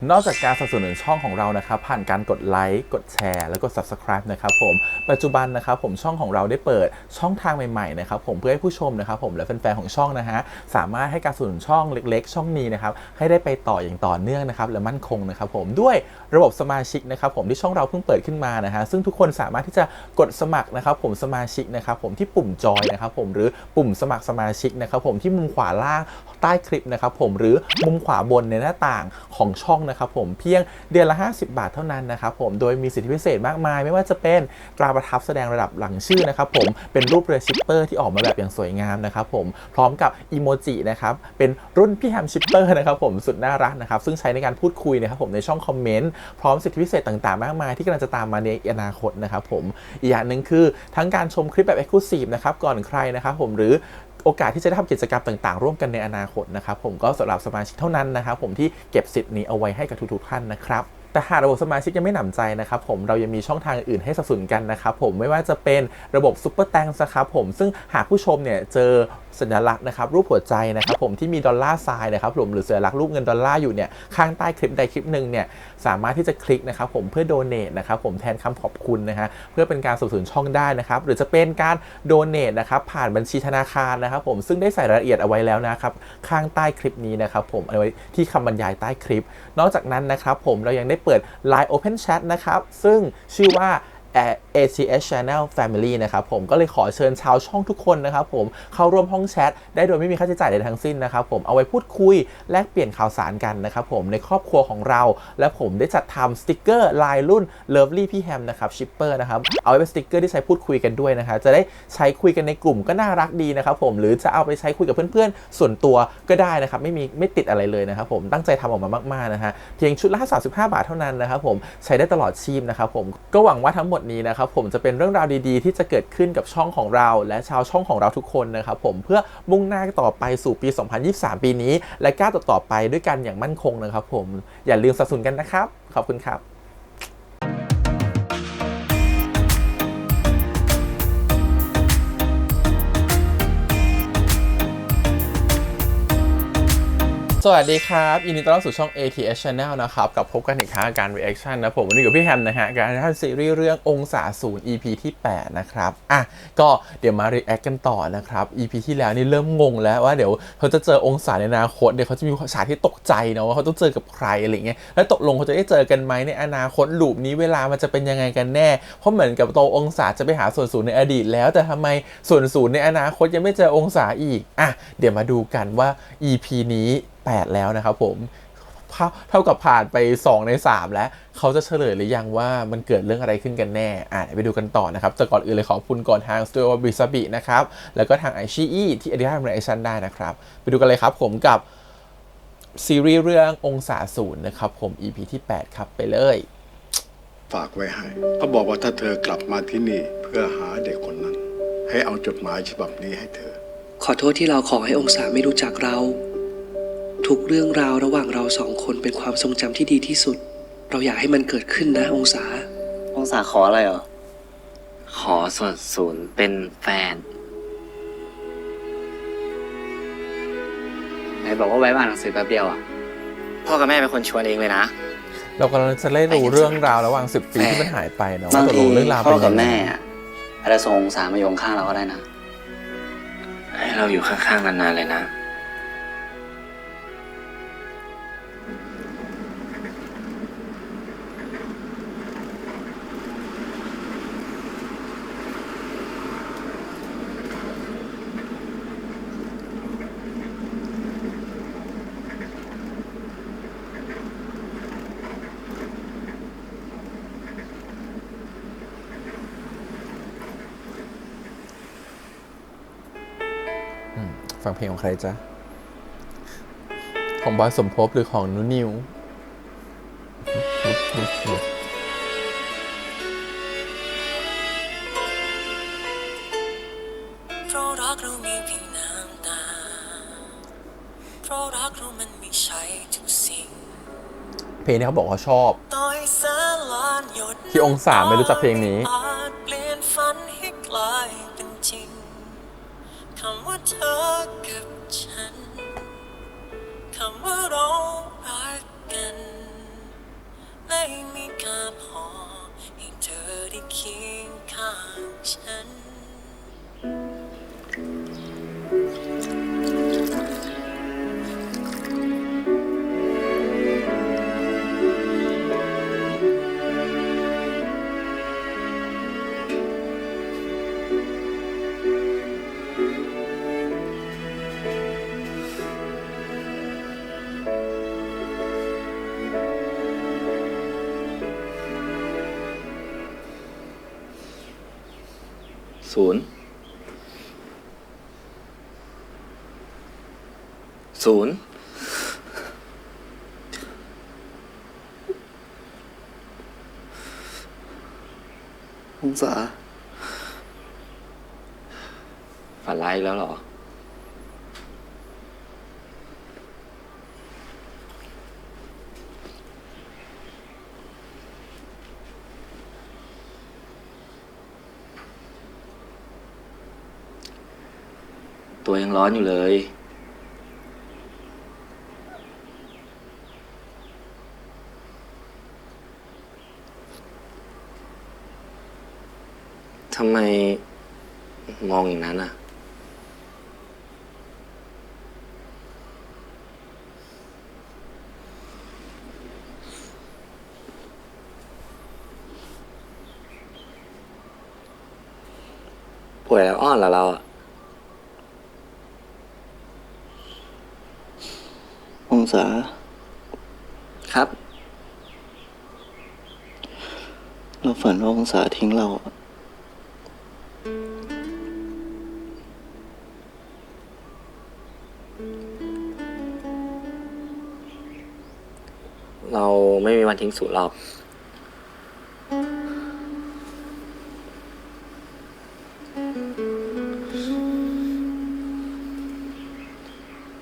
นอกจากการสนับสนุนช่องของเรานะครับผ่านการกดไลค์กดแชร์แล้วก็ Subscribe นะครับผมปัจจุบันนะครับผมช่องของเราได้เปิดช่องทางใหม่ๆนะครับผมเพื่อให้ผู้ชมนะครับผมและแฟนๆของช่องนะฮะสามารถให้การสนับสนุนช่องเล็กๆช่องนี้นะครับให้ได้ไปต่ออย่างต่อเนื่องนะครับและมั่นคงนะครับผมด้วยระบบสมาชิกนะครับผมที่ช่องเราเพิ่งเปิดขึ้นมานะฮะซึ่งทุกคนสามารถที่จะกดสมัครนะครับผมสมาชิกนะครับผมที่ปุ่มจอยนะครับผมหรือปุ่มสมัครสมาชิกนะครับผมที่มุมขวาล่างใต้คลิปนะครับผมหรือมุมขวาบนในหน้าต่างของช่องนะครับผมเพียงเดือนละ50 บาทเท่านั้นนะครับผมโดยมีสิทธิพิเศษมากมายไม่ว่าจะเป็นตราประทับแสดงระดับหลังชื่อนะครับผมเป็นรูปเรือชิปเปอร์ที่ออกมาแบบอย่างสวยงามนะครับผมพร้อมกับอีโมจินะครับเป็นรุ่นพี่แฮมชิปเปอร์นะครับผมสุดน่ารักนะครับซึ่งใช้ในการพูดคุยนะครับผมในช่องคอมเมนต์พร้อมสิทธิพิเศษต่างๆมากมายที่กำลังจะตามมาในอนาคตนะครับผมอีกอย่างหนึ่งคือทั้งการชมคลิปแบบ Exclusive นะครับก่อนใครนะครับผมหรือโอกาสที่จะได้ทำกิจกรรมต่างๆร่วมกันในอนาคตนะครับผมก็สำหรับสมาชิกเท่านั้นนะครับผมที่เก็บสิทธิ์นี้เอาไว้ให้กับทุกๆท่านนะครับแต่หากระบบสมาชิกยังไม่หนำใจนะครับผมเรายังมีช่องทางอื่นให้สนับสนุนกันนะครับผมไม่ว่าจะเป็นระบบซุปเปอร์แตงนะครับผมซึ่งหากผู้ชมเนี่ยเจอสัญลักษณ์นะครับรูปหัวใจนะครับผมที่มีดอลลาร์ไซน์นะครับผมหรือสัญลักษณ์รูปเงินดอลลาร์อยู่เนี่ยข้างใต้คลิปใดคลิปหนึ่งเนี่ยสามารถที่จะคลิกนะครับผมเพื่อโดเนทนะครับผมแทนคำขอบคุณนะฮะเพื่อเป็นการสนับสนุนช่องได้นะครับหรือจะเป็นการโดเนทนะครับผ่านบัญชีธนาคารนะครับผมซึ่งได้ใส่รายละเอียดเอาไว้แล้วนะครับข้างใต้คลิปนี้นะครับผมเอาไว้ที่คำบรรยายใต้คลิปนอกจากนั้นนะครับผมเรายังได้เปิด Line Open Chat นะครับซึ่งชื่อว่า ATS Channel Family นะครับผมก็เลยขอเชิญชาวช่องทุกคนนะครับผมเข้าร่วมห้องแชทได้โดยไม่มีค่าใช้จ่ายใดทั้งสิ้นนะครับผมเอาไว้พูดคุยแลกเปลี่ยนข่าวสารกันนะครับผมในครอบครัวของเราและผมได้จัดทำสติกเกอร์ลายรุ่น Lovely พี่แฮมนะครับชิปเปอร์นะครับเอาไว้เป็นสติกเกอร์ที่ใช้พูดคุยกันด้วยนะครับจะได้ใช้คุยกันในกลุ่มก็น่ารักดีนะครับผมหรือจะเอาไปใช้คุยกับเพื่อนๆส่วนตัวก็ได้นะครับไม่ติดอะไรเลยนะครับผมตั้งใจทำออกมามากๆนะฮะเพียงชุดละ35 บาทเท่านั้นนะครับผมใช้ได้ตลอดชีพนะครับผมก็หวังว่าทั้งหมดนี้นะครับผมจะเป็นเรื่องราวดีๆที่จะเกิดขึ้นกับช่องของเราและชาวช่องของเราทุกคนนะครับผมเพื่อมุ่งหน้าต่อไปสู่ปี 2023 ปีนี้และก้าวต่อไปด้วยกันอย่างมั่นคงนะครับผมอย่าลืมสนับสนุนกันนะครับขอบคุณครับสวัสดีครับยินดีต้อนรับสู่ช่อง ATS Channel นะครับกับพบกันอีกครั้งการ reaction นะผมวันนี้กับพี่แฮมนะฮะการทำซีรีส์เรื่ององศาศูนย์ EP ที่ 8 นะครับก็เดี๋ยวมา react กันต่อนะครับ EP ที่แล้วนี่เริ่มงงแล้วว่าเดี๋ยวเขาจะเจอองศาในอนาคตเดี๋ยวเขาจะมีฉากที่ตกใจเนาะว่าเขาต้องเจอกับใครอะไรเงี้ยแล้วตกลงเขาจะได้เจอกันไหมในอนาคตลูปนี้เวลามันจะเป็นยังไงกันแน่เพราะเหมือนกับตัวองศาจะไปหาส่วนศูนย์ในอดีตแล้วแต่ทำไมส่วนศูนย์ในอนาคตยังไม่เจอองศาอีกเดี๋ยวมาดูกันว่า EP นี้8แล้วนะครับผมเท่ากับผ่านไป2ใน3แล้วเขาจะเฉลยหรือยังว่ามันเกิดเรื่องอะไรขึ้นกันแน่ไปดูกันต่อนะครับแต่ก่อนอื่นเลยขอบคุณก่อนทางสตูดิโอบิซาบินะครับแล้วก็ทางไอชีอีที่อธิบายเรีแอคชั่นได้นะครับไปดูกันเลยครับผมกับซีรีส์เรื่ององศาศูนย์นะครับผม EP ที่8ครับไปเลยฝากไว้ให้เขาบอกว่าถ้าเธอกลับมาที่นี่เพื่อหาเด็กคนนั้นให้เอาจดหมายฉบับนี้ให้เธอขอโทษที่เราขอให้องศาไม่รู้จักเราทุกเรื่องราวระหว่างเราสองคนเป็นความทรงจำที่ดีที่สุดเราอยากให้มันเกิดขึ้นนะองศาขออะไรเหรอขอส่วนศูนย์เป็นแฟนไหนบอกว่าไว้อ่านหนังสือแป๊บเดียวพ่อกับแม่เป็นคนชวนเองเลยนะเรากำลังจะได้รู้เรื่องราวระหว่าง10 ปีที่มันหายไปเนาะบางทีพ่อกับแม่อาจจะส่งองศามาอยู่ข้างเราก็ได้นะให้เราอยู่ข้างๆนานๆเลยนะฟังเพลงของใครจ๊ะของบอยสมภพหรือของนุนิวเพราะรักเรามีเพียงน้ำตาเพราะรักเรามันไม่ใช่ทุกสิ่งเพลงนี้เขาบอกเขาชอบที่องศาไม่รู้จักเพลงนี้เปลี่ยนฝันให้กลายเป็นจริงคำว่าเธอกับฉันคำว่าเรารักกัน ไม่กล้าพอให้เธอได้เคียงข้างฉัน ศูนย์องศาฝันร้ายอีกแล้วเหรอ ตัวยังร้อนอยู่เลย ทำไมมองอย่างนั้นอ่ะ ป่วยแล้วอ้อนเหรอเราอ่ะ องศา ครับ เราฝันว่าองศาทิ้งเราอะ เราไม่มีวันทิ้งสูญหรอก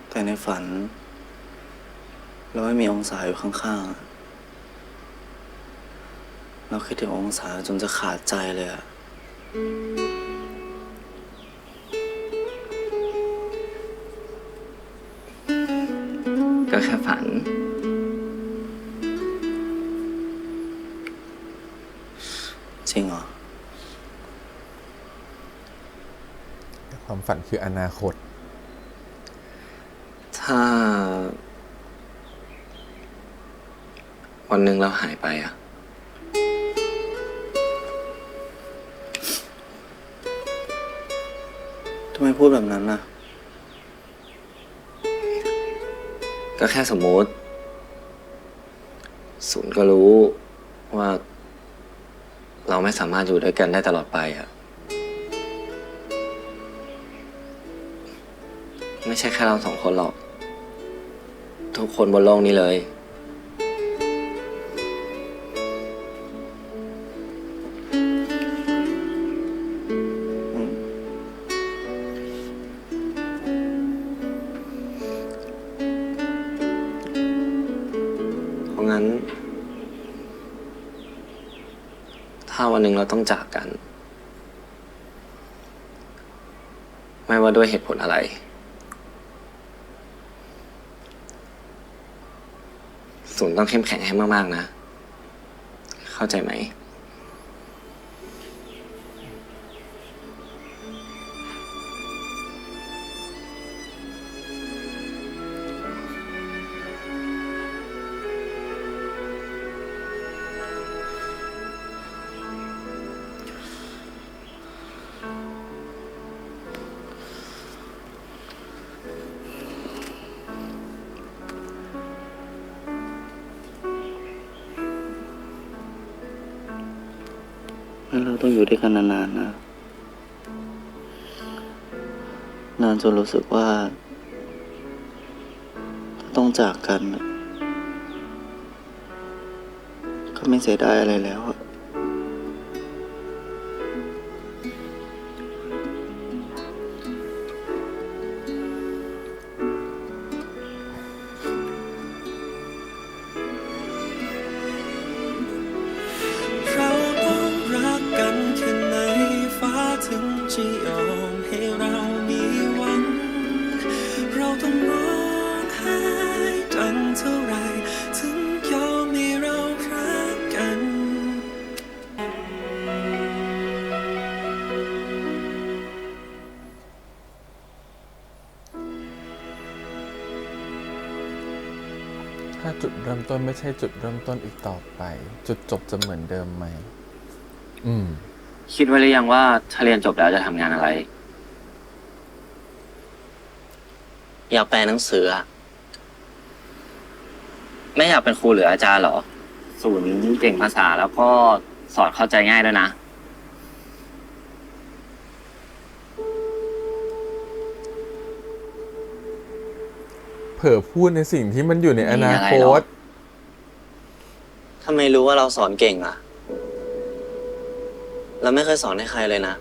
แต่ในฝัน เราไม่มีองศาอยู่ข้างๆอะเราคิดถึงองศาจนจะขาดใจเลยอะ ก็แค่ฝัน จริงเหรอ ความฝันคืออนาคต ถ้า วันหนึ่งเราหายไปอ่ะ ทำไมพูดแบบนั้นน่ะ ก็แค่สมมติศูนย์ก็รู้ว่า เราไม่สามารถอยู่ด้วยกันได้ตลอดไปอ่ะ ไม่ใช่แค่เราสองคนหรอก ทุกคนบนโลกนี้เลย เพราะงั้น ถ้าวันหนึ่งเราต้องจากกัน ไม่ว่าด้วยเหตุผลอะไร ศูนย์ต้องเข้มแข็งให้มากๆนะ เข้าใจไหม งั้นเราต้องอยู่ด้วยกันนานๆนะ นานจนรู้สึกว่าถ้าต้องจากกันน่ะก็ไม่เสียดายอะไรแล้วอะ เราต้องรักกันแค่ไหนฟ้าถึงจะยอมให้เรามีหวัง เราต้องร้องไห้ดังเท่าไรถึงยอมให้เรารัก จุดเริ่มต้นไม่ใช่จุดเริ่มต้นอีกต่อไป จุดจบจะเหมือนเดิมไหมคิดไว้หรือยังว่าถ้าเรียนจบแล้วจะทำงานอะไร อยากแปลหนังสืออะ ไม่อยากเป็นครูหรืออาจารย์เหรอ ศูนย์เก่งภาษาแล้วก็สอนเข้าใจง่ายด้วยนะ เผลอพูดในสิ่งที่มันอยู่ในอนาคต ทำไมรู้ว่าเราสอนเก่งอะเราไม่เคยสอนให้ใครเลยนะ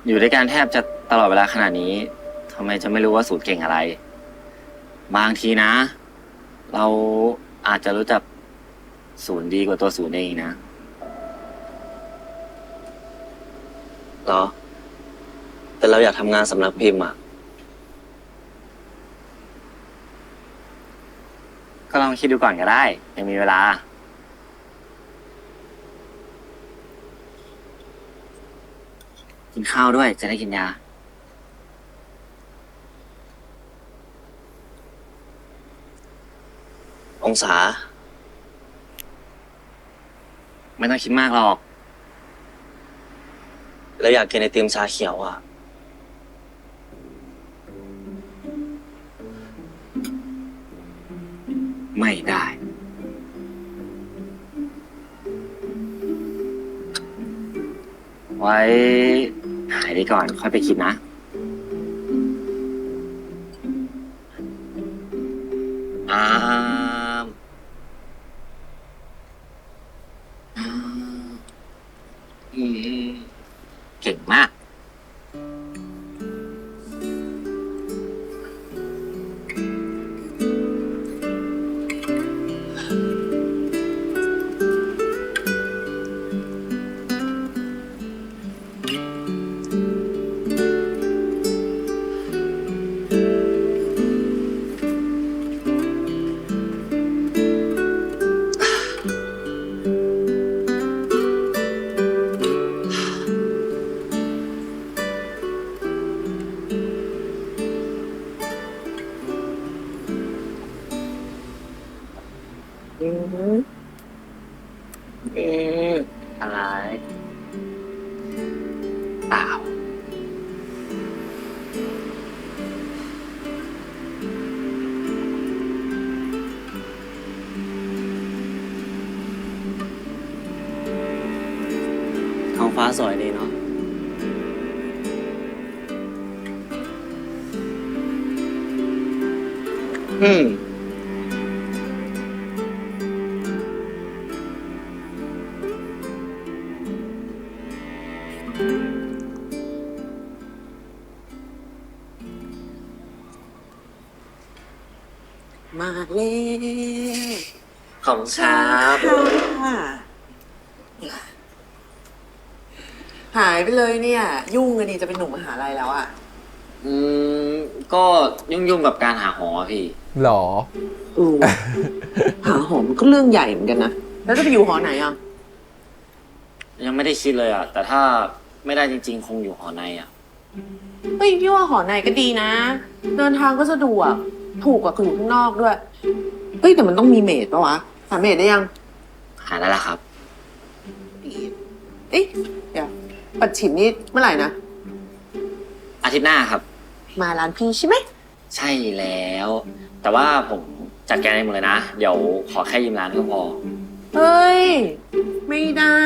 อยู่ด้วยกันแทบจะตลอดเวลาขนาดนี้ทำไมจะไม่รู้ว่าศูนย์เก่งอะไร บางทีนะ เราอาจจะรู้จักศูนย์ดีกว่าตัวศูนย์เองนะ เหรอ แต่เราอยากทำงานสำนักพิมพ์อะ ก็ลองคิดดูก่อนก็ได้ ยังมีเวลา กินข้าวด้วยจะได้กินยา องศา ไม่ต้องคิดมากหรอก เราอยากกินไอติมชาเขียวอะ ไม่ได้ ไว้หายดีก่อนค่อยไปคิดนะ อ่าอืมเก่งมาก อะไรเปล่า ท้องฟ้าสวยดีเนาะ มาแล้ว ของครับ ค่ะหายไปเลยเนี่ย ยุ่งกันดีจะเป็นหนุ่มมหาลัยแล้วอ่ะ ก็ยุ่งๆกับการหาหอพี่ หรอ อือ หาหอมก็เรื่องใหญ่เหมือนกันนะ แล้วจะไปอยู่หอไหนอ่ะ ยังไม่ได้คิดเลยอ่ะ แต่ถ้าไม่ได้จริงๆ คงอยู่หอในอ่ะ เฮ้ยพี่ว่าหอในก็ดีนะ เดินทางก็สะดวกถูกกว่าอยู่ข้างนอกด้วย เฮ้ยแต่มันต้องมีเมดปะวะหาเมดได้ยัง หาได้แล้วครับ เอ๊ะเดี๋ยวปัดฉิมนี่เมื่อไหร่นะ อาทิตย์หน้าครับ มาร้านพี่ใช่ไหม ใช่แล้ว แต่ว่าผมจัดการเองหมดเลยนะ เดี๋ยวขอแค่ยืมร้านก็พอ เฮ้ย ไม่ได้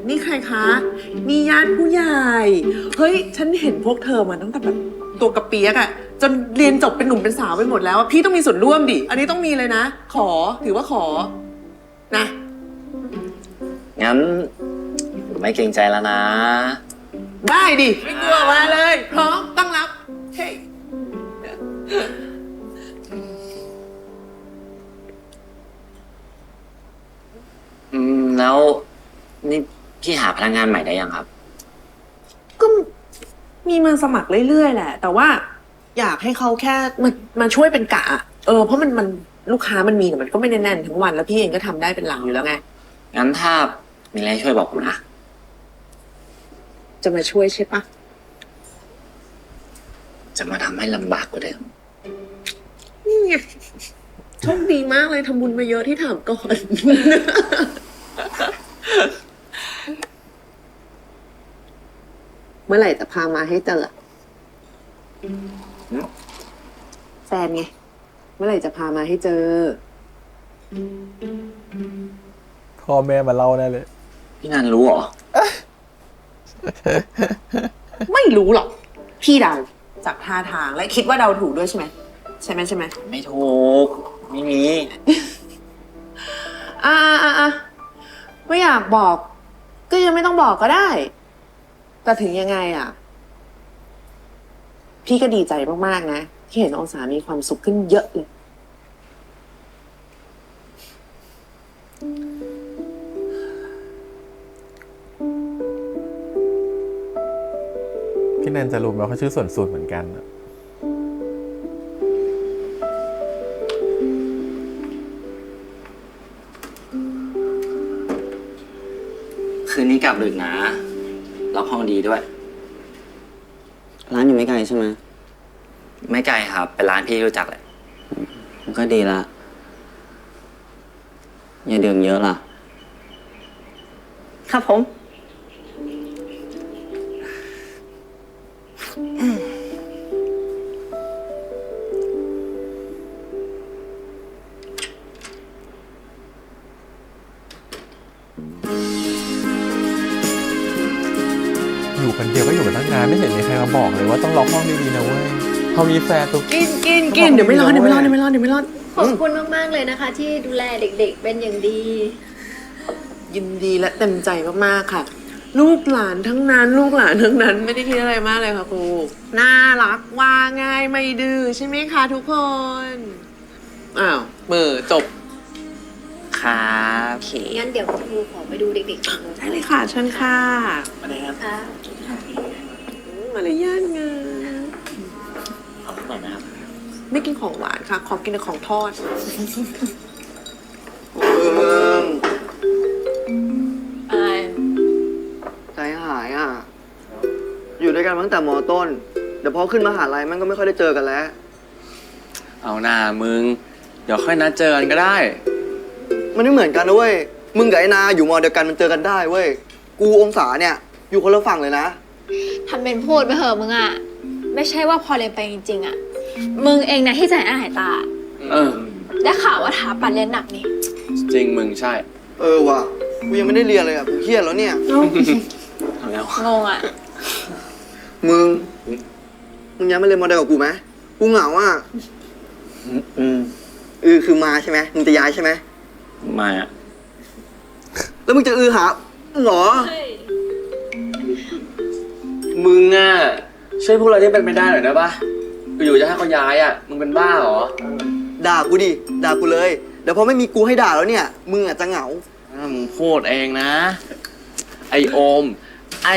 นี่ใครคะ มีญาติผู้ใหญ่ เฮ้ย ฉันเห็นพวกเธอมาตั้งแต่แบบตัวกระเปียกอะจนเรียนจบเป็นหนุ่มเป็นสาวไปหมดแล้วอะพี่ต้องมีส่วนร่วมดิ อันนี้ต้องมีเลยนะ ขอ ถือว่าขอ นะ งั้นผมไม่เกรงใจแล้วนะ ได้ดิ ไม่กลัวมาเลย พร้อมตั้งรับ เฮ้ย แล้วนี่พี่หาพนักงานใหม่ได้ยังครับ ก็มีมาสมัครเรื่อยๆแหละ แต่ว่าอยากให้เขาแค่มาช่วยเป็นกะอะเพราะมันลูกค้ามันมีแต่มันก็ไม่ได้แน่นทั้งวัน แล้วพี่เองก็ทำได้เป็นหลังอยู่แล้วไง งั้นถ้ามีอะไรช่วยบอกผมนะ จะมาช่วยใช่ปะ จะมาทำให้ลำบากกว่าเดิม ไงโชคดีมากเลยทำบุญมาเยอะที่ถามก่อน เมื่อไหร่จะพามาให้เจอแฟนไง เมื่อไหร่จะพามาให้เจอ พ่อแม่มาเล่าแน่เลย พี่นันรู้เหรอ ไม่รู้หรอก พี่เดาจากท่าทางและคิดว่าเดาถูกด้วยใช่ไหม ใช่ไหม ไม่ถูก ไม่มี ไม่อยากบอก ก็ยังไม่ต้องบอกก็ได้ แต่ถึงยังไงอ่ะ พี่ก็ดีใจมากๆนะที่เห็นองศามีความสุขขึ้นเยอะเลย พี่แนนจะรู้ไหมว่าเขาชื่อส่วนสูตรเหมือนกันอะ คืนนี้กลับดึกนะล็อกห้องดีด้วย ร้านอยู่ไม่ไกลใช่ไหม ไม่ไกลครับ เป็นร้านพี่รู้จักแหละ มันก็ดีละ อย่าดื่มเยอะล่ะ ครับผม อยู่คนเดียวก็อยู่กันตั้งนานไม่เห็นมีใครมาบอกเลยว่าต้องล็อกห้องดีๆนะเว้ยพอมีแฟนตุ๊ก กินเดี๋ยวไม่ร้อน ขอบคุณมาก ๆ เลยนะคะ ที่ดูแลเด็ก ๆ เป็นอย่างดี ยินดีและเต็มใจมากๆค่ะ ลูกหลานทั้งนั้นไม่ได้คิดอะไรมากเลยค่ะครูน่ารักว่าง่ายไม่ดื้อใช่ไหมคะทุกคนอ้าวมือจบ ครับ โอเค งั้นเดี๋ยวครูขอไปดูเด็กๆก่อน ได้เลยค่ะเชิญค่ะ ค่ะ มารยาทงาม ขอบคุณหน่อยนะครับ ไม่กินของหวานค่ะ ขอกินแต่ของทอด อะไร ใจหายอ่ะ อยู่ด้วยกันมาตั้งแต่ม.ต้น เดี๋ยวพอขึ้นมหาลัยมันก็ไม่ค่อยได้เจอกันแล้ว เอาหน้ามึง เดี๋ยวค่อยนัดเจอกันก็ได้ มันไม่เหมือนกันนะเว้ย มึงกับไอ้นาอยู่ม.เดียวกันมันเจอกันได้เว้ย กูองศาเนี่ย อยู่คนละฝั่งเลยนะ ทำเป็นพูดไปเหอะมึงอ่ะ ไม่ใช่ว่าพอเรียนไปจริง ๆ อ่ะ มึงเองนะที่ใจหน้าหายตา เออ ได้ข่าวว่าถาปัดเรียนหนักนี่ จริงมึงใช่ เออว่ะ กูยังไม่ได้เรียนเลยอ่ะ กูเครียดแล้วเนี่ย เอาแล้ว งงอ่ะ มึงย้ายมาเรียนมอเดียวกับกูไหม กูเหงาอ่ะคือมาใช่ไหมมึงจะย้ายใช่ไหม มาอะ แล้วมึงจะหาเหรอ มึงอ่ะช่วยพูดอะไรที่เป็นไปได้หน่อยได้ปะอยู่ๆจะให้เขาย้ายอ่ะ มึงเป็นบ้าเหรอ ด่ากูดิ ด่ากูเลย เดี๋ยวพอไม่มีกูให้ด่าแล้วเนี่ย มึงอ่ะจะเหงา มึงพูดเองนะ ไอโอม ไอ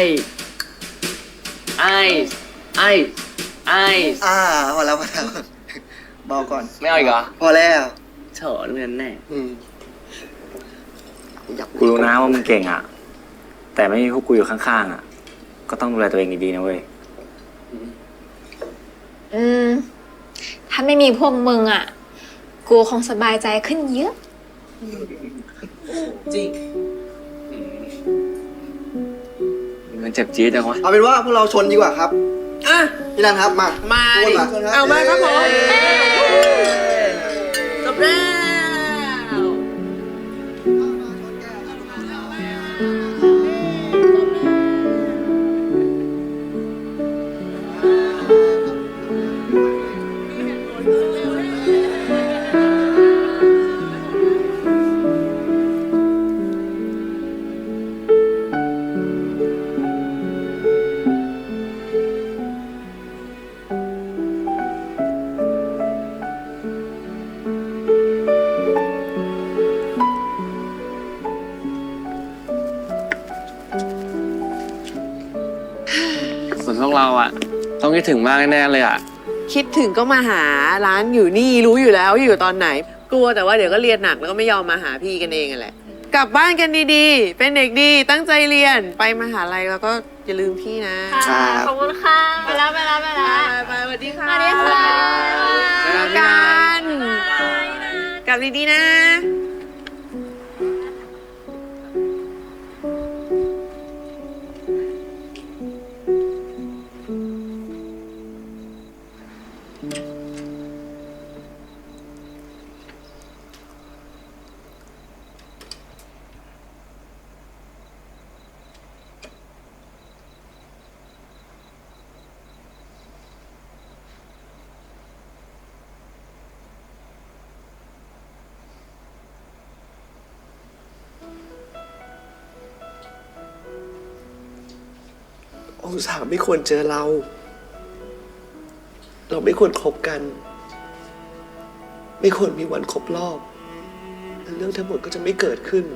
พอแล้วเบาก่อน ไม่เอาอีกเหรอ พอแล้ว เฉอะเรียนแน่ อยาก กูรู้นะว่ามึงเก่งอ่ะ แต่ไม่มีพวกกูอยู่ข้างๆอ่ะ ก็ต้องดูแลตัวเองดีๆนะเว้ย ถ้าไม่มีพวกมึงอ่ะ กูคงสบายใจขึ้นเยอะ จริง มันเจ็บจี๊ดจังวะ เอาเป็นว่าพวกเราชนดีกว่าครับ อ่ะ พี่นันครับมา มาดิ ชนครับ เอามาครับผมจบแล้ว ส่วนพวกเราอ่ะ ต้องคิดถึงมากแน่ๆเลยอ่ะ คิดถึงก็มาหาร้านอยู่นี่รู้อยู่แล้วว่าอยู่ตอนไหน กลัวแต่ว่าเดี๋ยวก็เรียนหนักแล้วก็ไม่ยอมมาหาพี่กันเองแหละ กลับบ้านกันดีๆ เป็นเด็กดีตั้งใจเรียนไปมหาลัยแล้วก็อย่าลืมพี่นะ ค่ะ ขอบคุณค่ะ ไปแล้ว ไปสวัสดีค่ะ สวัสดีค่ะ เจอกัน กลับดีๆนะ องศาไม่ควรเจอเรา เราไม่ควรคบกัน ไม่ควรมีวันครบรอบและเรื่องทั้งหมดก็จะไม่เกิดขึ้น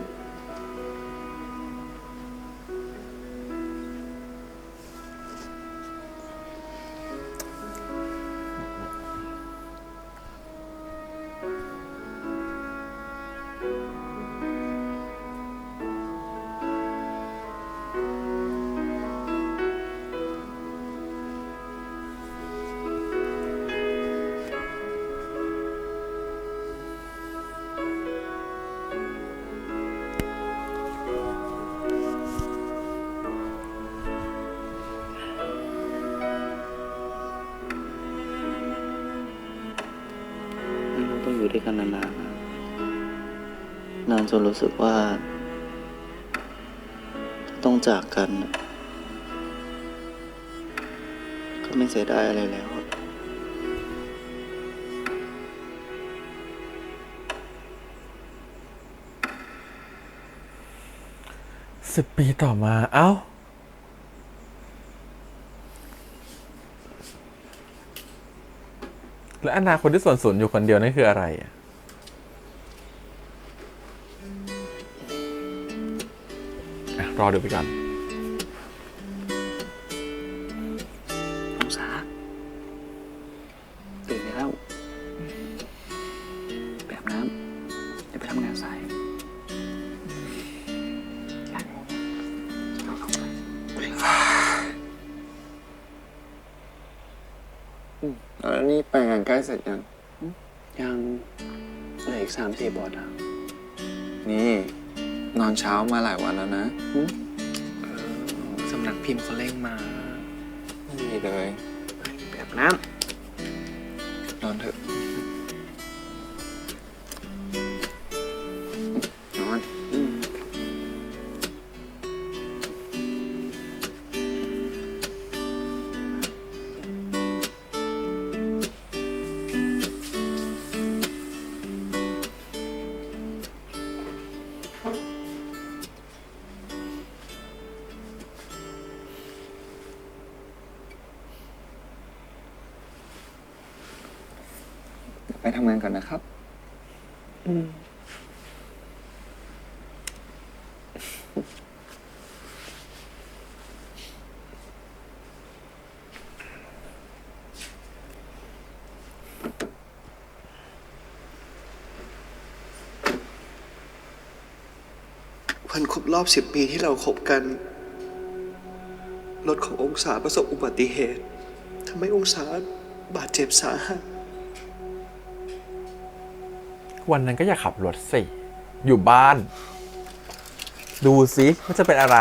เราต้องอยู่ด้วยกันนานๆนะนานจนรู้สึกว่าถ้าต้องจากกันน่ะก็ไม่เสียดายอะไรแล้วอะ 10 ปีต่อมา เอ้า แล้วอนาคตที่ส่วนสูญอยู่คนเดียวนั่นคืออะไรอะรอดูไปก่อน องศาตื่นได้แล้วไปอาบน้ำเดี๋ยวไปทำงานสาย แล้วนี่ไปงานใกล้เสร็จยัง ยังเหลืออีก3-4 บทอ่ะ นี่นอนเช้ามาหลายวันแล้วนะ สำนักพิมพ์เขาเร่งมา ไม่มีเลย ไปอาบน้ นอนเถอะนอน ไปทำงานก่อนนะครับ ำวันครบรอบ10 ปีที่เราคบกัน รถขององศาประสบอุบัติเหตุทำให้องศาบาดเจ็บสาหัส วันนั้นก็อย่าขับรถสิ อยู่บ้าน ดูสิว่าจะเป็นอะไร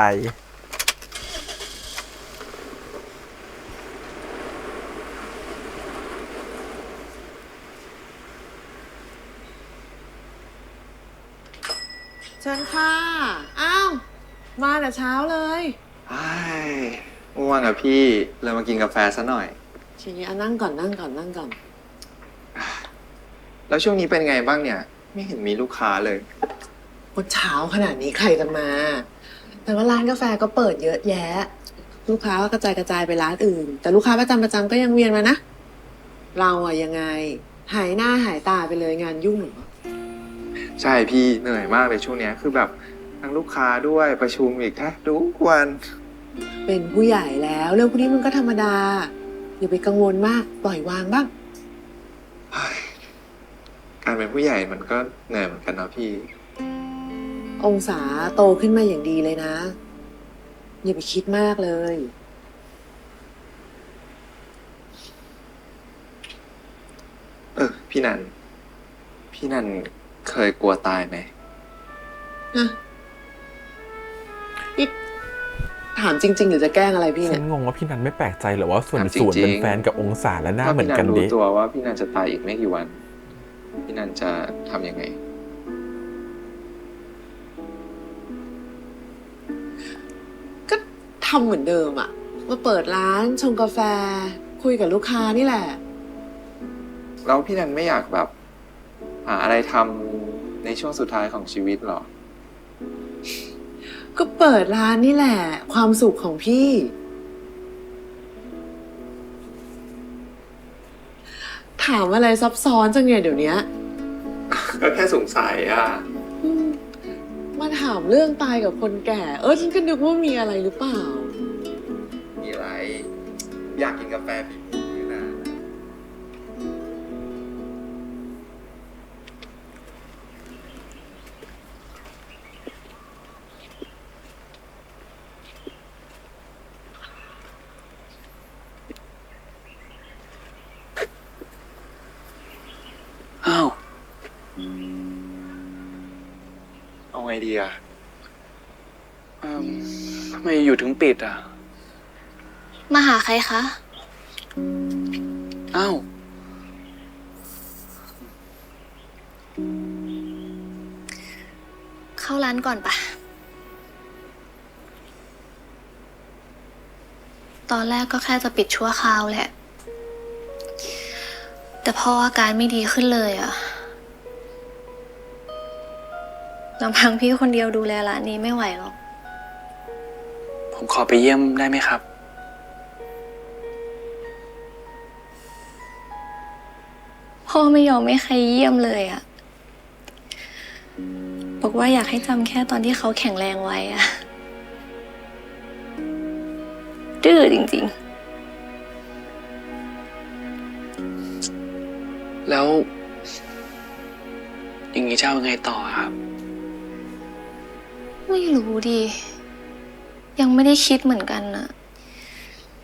เชิญค่ะ อ้าว มาแต่เช้าเลย ง่วงอะพี่เลยมากินกาแฟซะหน่อย ทีนี้นั่งก่อนนั่งก่อนนั่งก่อน แล้วช่วงนี้เป็นไงบ้างเนี่ย ไม่เห็นมีลูกค้าเลย วันเช้าขนาดนี้ใครกันมา แต่ว่าร้านกาแฟก็เปิดเยอะแยะ ลูกค้าก็กระจายไปร้านอื่น แต่ลูกค้าประจำก็ยังเวียนมานะ เราอะยังไง หายหน้าหายตาไปเลยงานยุ่งเหรอ ใช่พี่เหนื่อยมากเลยช่วงเนี้ยคือแบบทั้งลูกค้าด้วยประชุมอีกแทบทุกวัน เป็นผู้ใหญ่แล้วเรื่องพวกนี้มันก็ธรรมดา อย่าไปกังวลมากปล่อยวางบ้าง การเป็นผู้ใหญ่มันก็เหนื่อยเหมือนกันนะพี่ องศาโตขึ้นมาอย่างดีเลยนะ อย่าไปคิดมากเลย พี่นัน เคยกลัวตายไหม นะนี่ถามจริง ๆ หรือจะแกล้งอะไรพี่ ฉั เนี่ น ย งงว่าพี่นันไม่แปลกใจหรือว่าส่วน ถามจริ สู ง น ๆ เป็นแฟนกับองศาและหน้า ถ้า เหมื พี่ อน นั กัน น ดิ รู้ตัวว่าพี่นันจะตายอีกไม่กี่วัน พี่นันจะทำยังไง ก็ทำเหมือนเดิมอะมาเปิดร้านชงกาแฟ คุยกับลูกค้านี่แหละ แล้วพี่นันไม่อยากแบบหาอะไรทำในช่วงสุดท้ายของชีวิตหรอ ก็เปิดร้านนี่แหละ ความสุขของพี่ ถามอะไรซับซ้อนจังเนี่ยเดี๋ยวนี้ ก็แค่สงสัยอ่ะ มาถามเรื่องตายกับคนแก่ ฉันก็นึกว่ามีอะไรหรือเปล่า มีอะไร อยากกินกาแฟฝีมือพี่นัน อ้าว เอาไงดีอ่ะ ทำไมอยู่ถึงปิดอ่ะ มาหาใครคะ อ้าว เข้าร้านก่อนปะตอนแรกก็แค่จะปิดชั่วคราวแหละ แต่พออาการไม่ดีขึ้นเลยอะลำพังพี่คนเดียวดูแลร้านนี้ไม่ไหวหรอก ผมขอไปเยี่ยมได้ไหมครับ พ่อไม่ยอมให้ใครเยี่ยมเลยอะบอกว่าอยากให้จำแค่ตอนที่เขาแข็งแรงไว้อะดื้อจริง แล้ว อย่างนี้จะเอายังไงต่อครับ ๆ ไม่รู้ดิ ยังไม่ได้คิดเหมือนกันน่ะ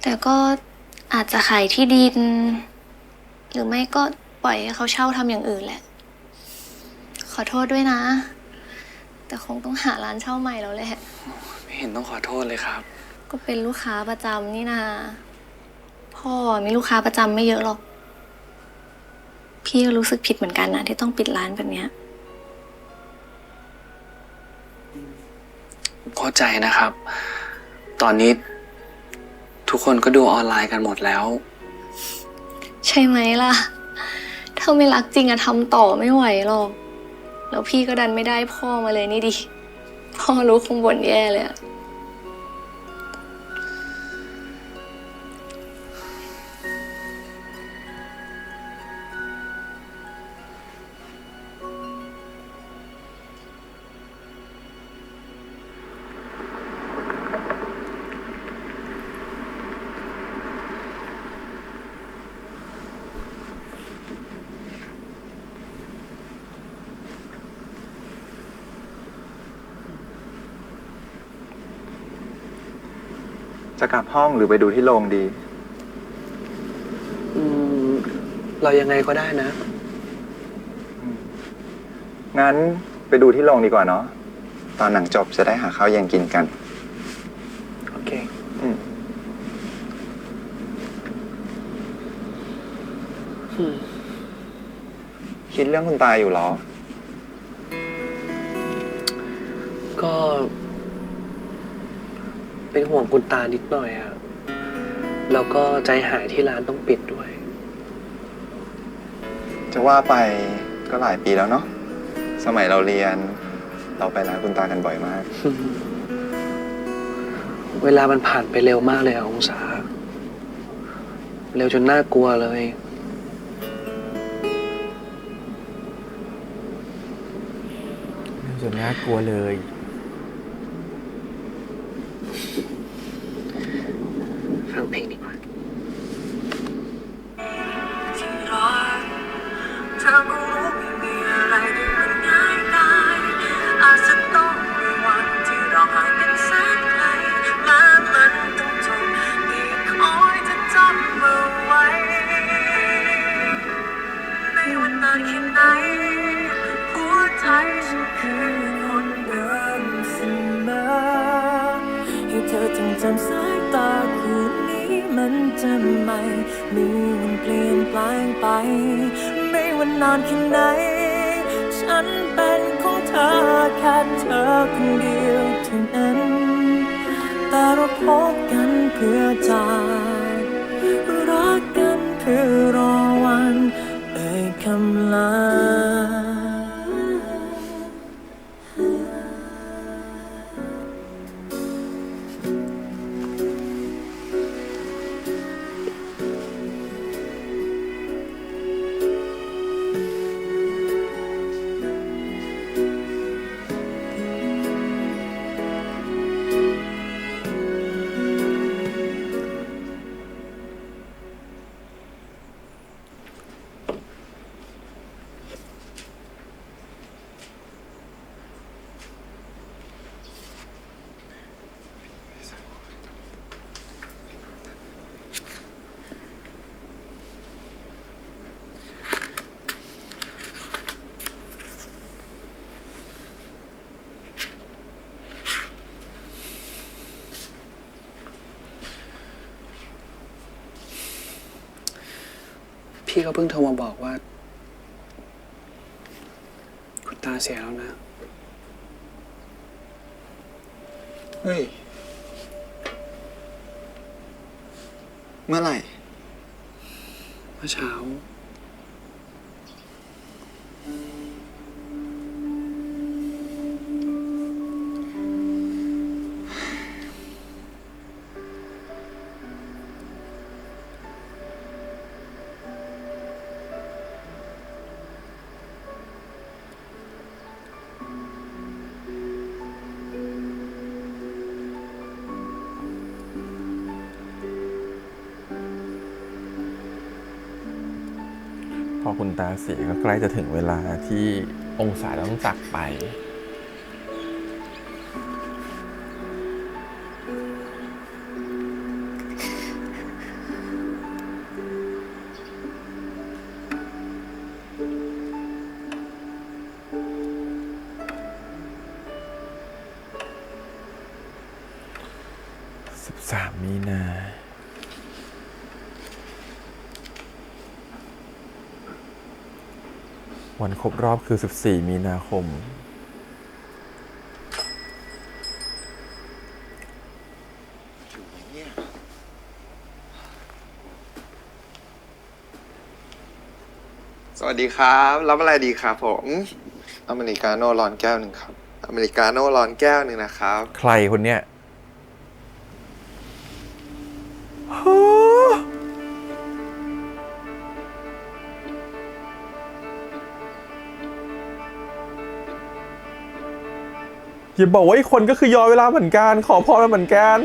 แต่ก็อาจจะขายที่ดิน หรือไม่ก็ปล่อยให้เขาเช่าทำอย่างอื่นแหละ ขอโทษด้วยนะ แต่คงต้องหาร้านเช่าใหม่แล้วแหละ ไม่เห็นต้องขอโทษเลยครับ ก็เป็นลูกค้าประจำนี่นา พ่อมีลูกค้าประจำไม่เยอะหรอก พี่ก็รู้สึกผิดเหมือนกันนะที่ต้องปิดร้านแบบเนี้ย เข้าใจนะครับ ตอนนี้ทุกคนก็ดูออนไลน์กันหมดแล้ว ใช่ไหมล่ะ ถ้าไม่รักจริงอะทำต่อไม่ไหวหรอก แล้วพี่ก็ดันไม่ได้พ่อมาเลยนี่ดิ พ่อรู้คงบ่นแย่เลยอะ จะกลับห้องหรือไปดูที่โรงดี เรายังไงก็ได้นะ งั้นไปดูที่โรงดีกว่าเนาะ ตอนหนังจบจะได้หาข้าวเย็นกินกัน โอเค อืม คิดเรื่องคุณตายอยู่เหรอ ก็ เป็นห่วงคุณตานิดหน่อยอะแล้วก็ใจหายที่ร้านต้องปิดด้วย จะว่าไปก็หลายปีแล้วเนาะ สมัยเราเรียน เราไปร้านคุณตากันบ่อยมาก เวลามันผ่านไปเร็วมากเลยอะองศา เร็วจนน่ากลัวเลย จนน่ากลัวเลย ฟังเพลงดีกว่า เธอก็รู้ไม่มีอะไรที่มันง่ายดายอาจจะต้องมีวันที่เราห่างกันแสนไกลและมันต้องจบที่คอยจะจำเอาไว้ ในวันนานแค่ไหนหัว ต้องจำสายตาคู่นี้มันจะไม่มีวันเปลี่ยนแปลงไปไม่ว่านานแค่ไหนฉันเป็นของเธอแค่เธอคนเดียวเท่านั้นแต่เราพบกันเพื่อจากรักกันเพื่อรอวันเอ่ยคำลาพี่ก็เพิ่งโทรมาบอกว่าคุณตาเสียแล้วนะ เฮ้ย เมื่อไหร่ เมื่อเช้า พอคุณตาเสียก็ใกล้จะถึงเวลาที่องศาต้องจากไป13 มีนาวันครบรอบคือ 14 มีนาคม สวัสดีครับ รับอะไรดีครับผม อเมริกาโน่ร้อนแก้วหนึ่งครับ อเมริกาโน่ร้อนแก้วหนึ่งนะครับ ใครคนเนี้ยอย่าบอกว่าอีกคนก็คือย้อนเวลาเหมือนกัน ขอพรมาเหมือนกัน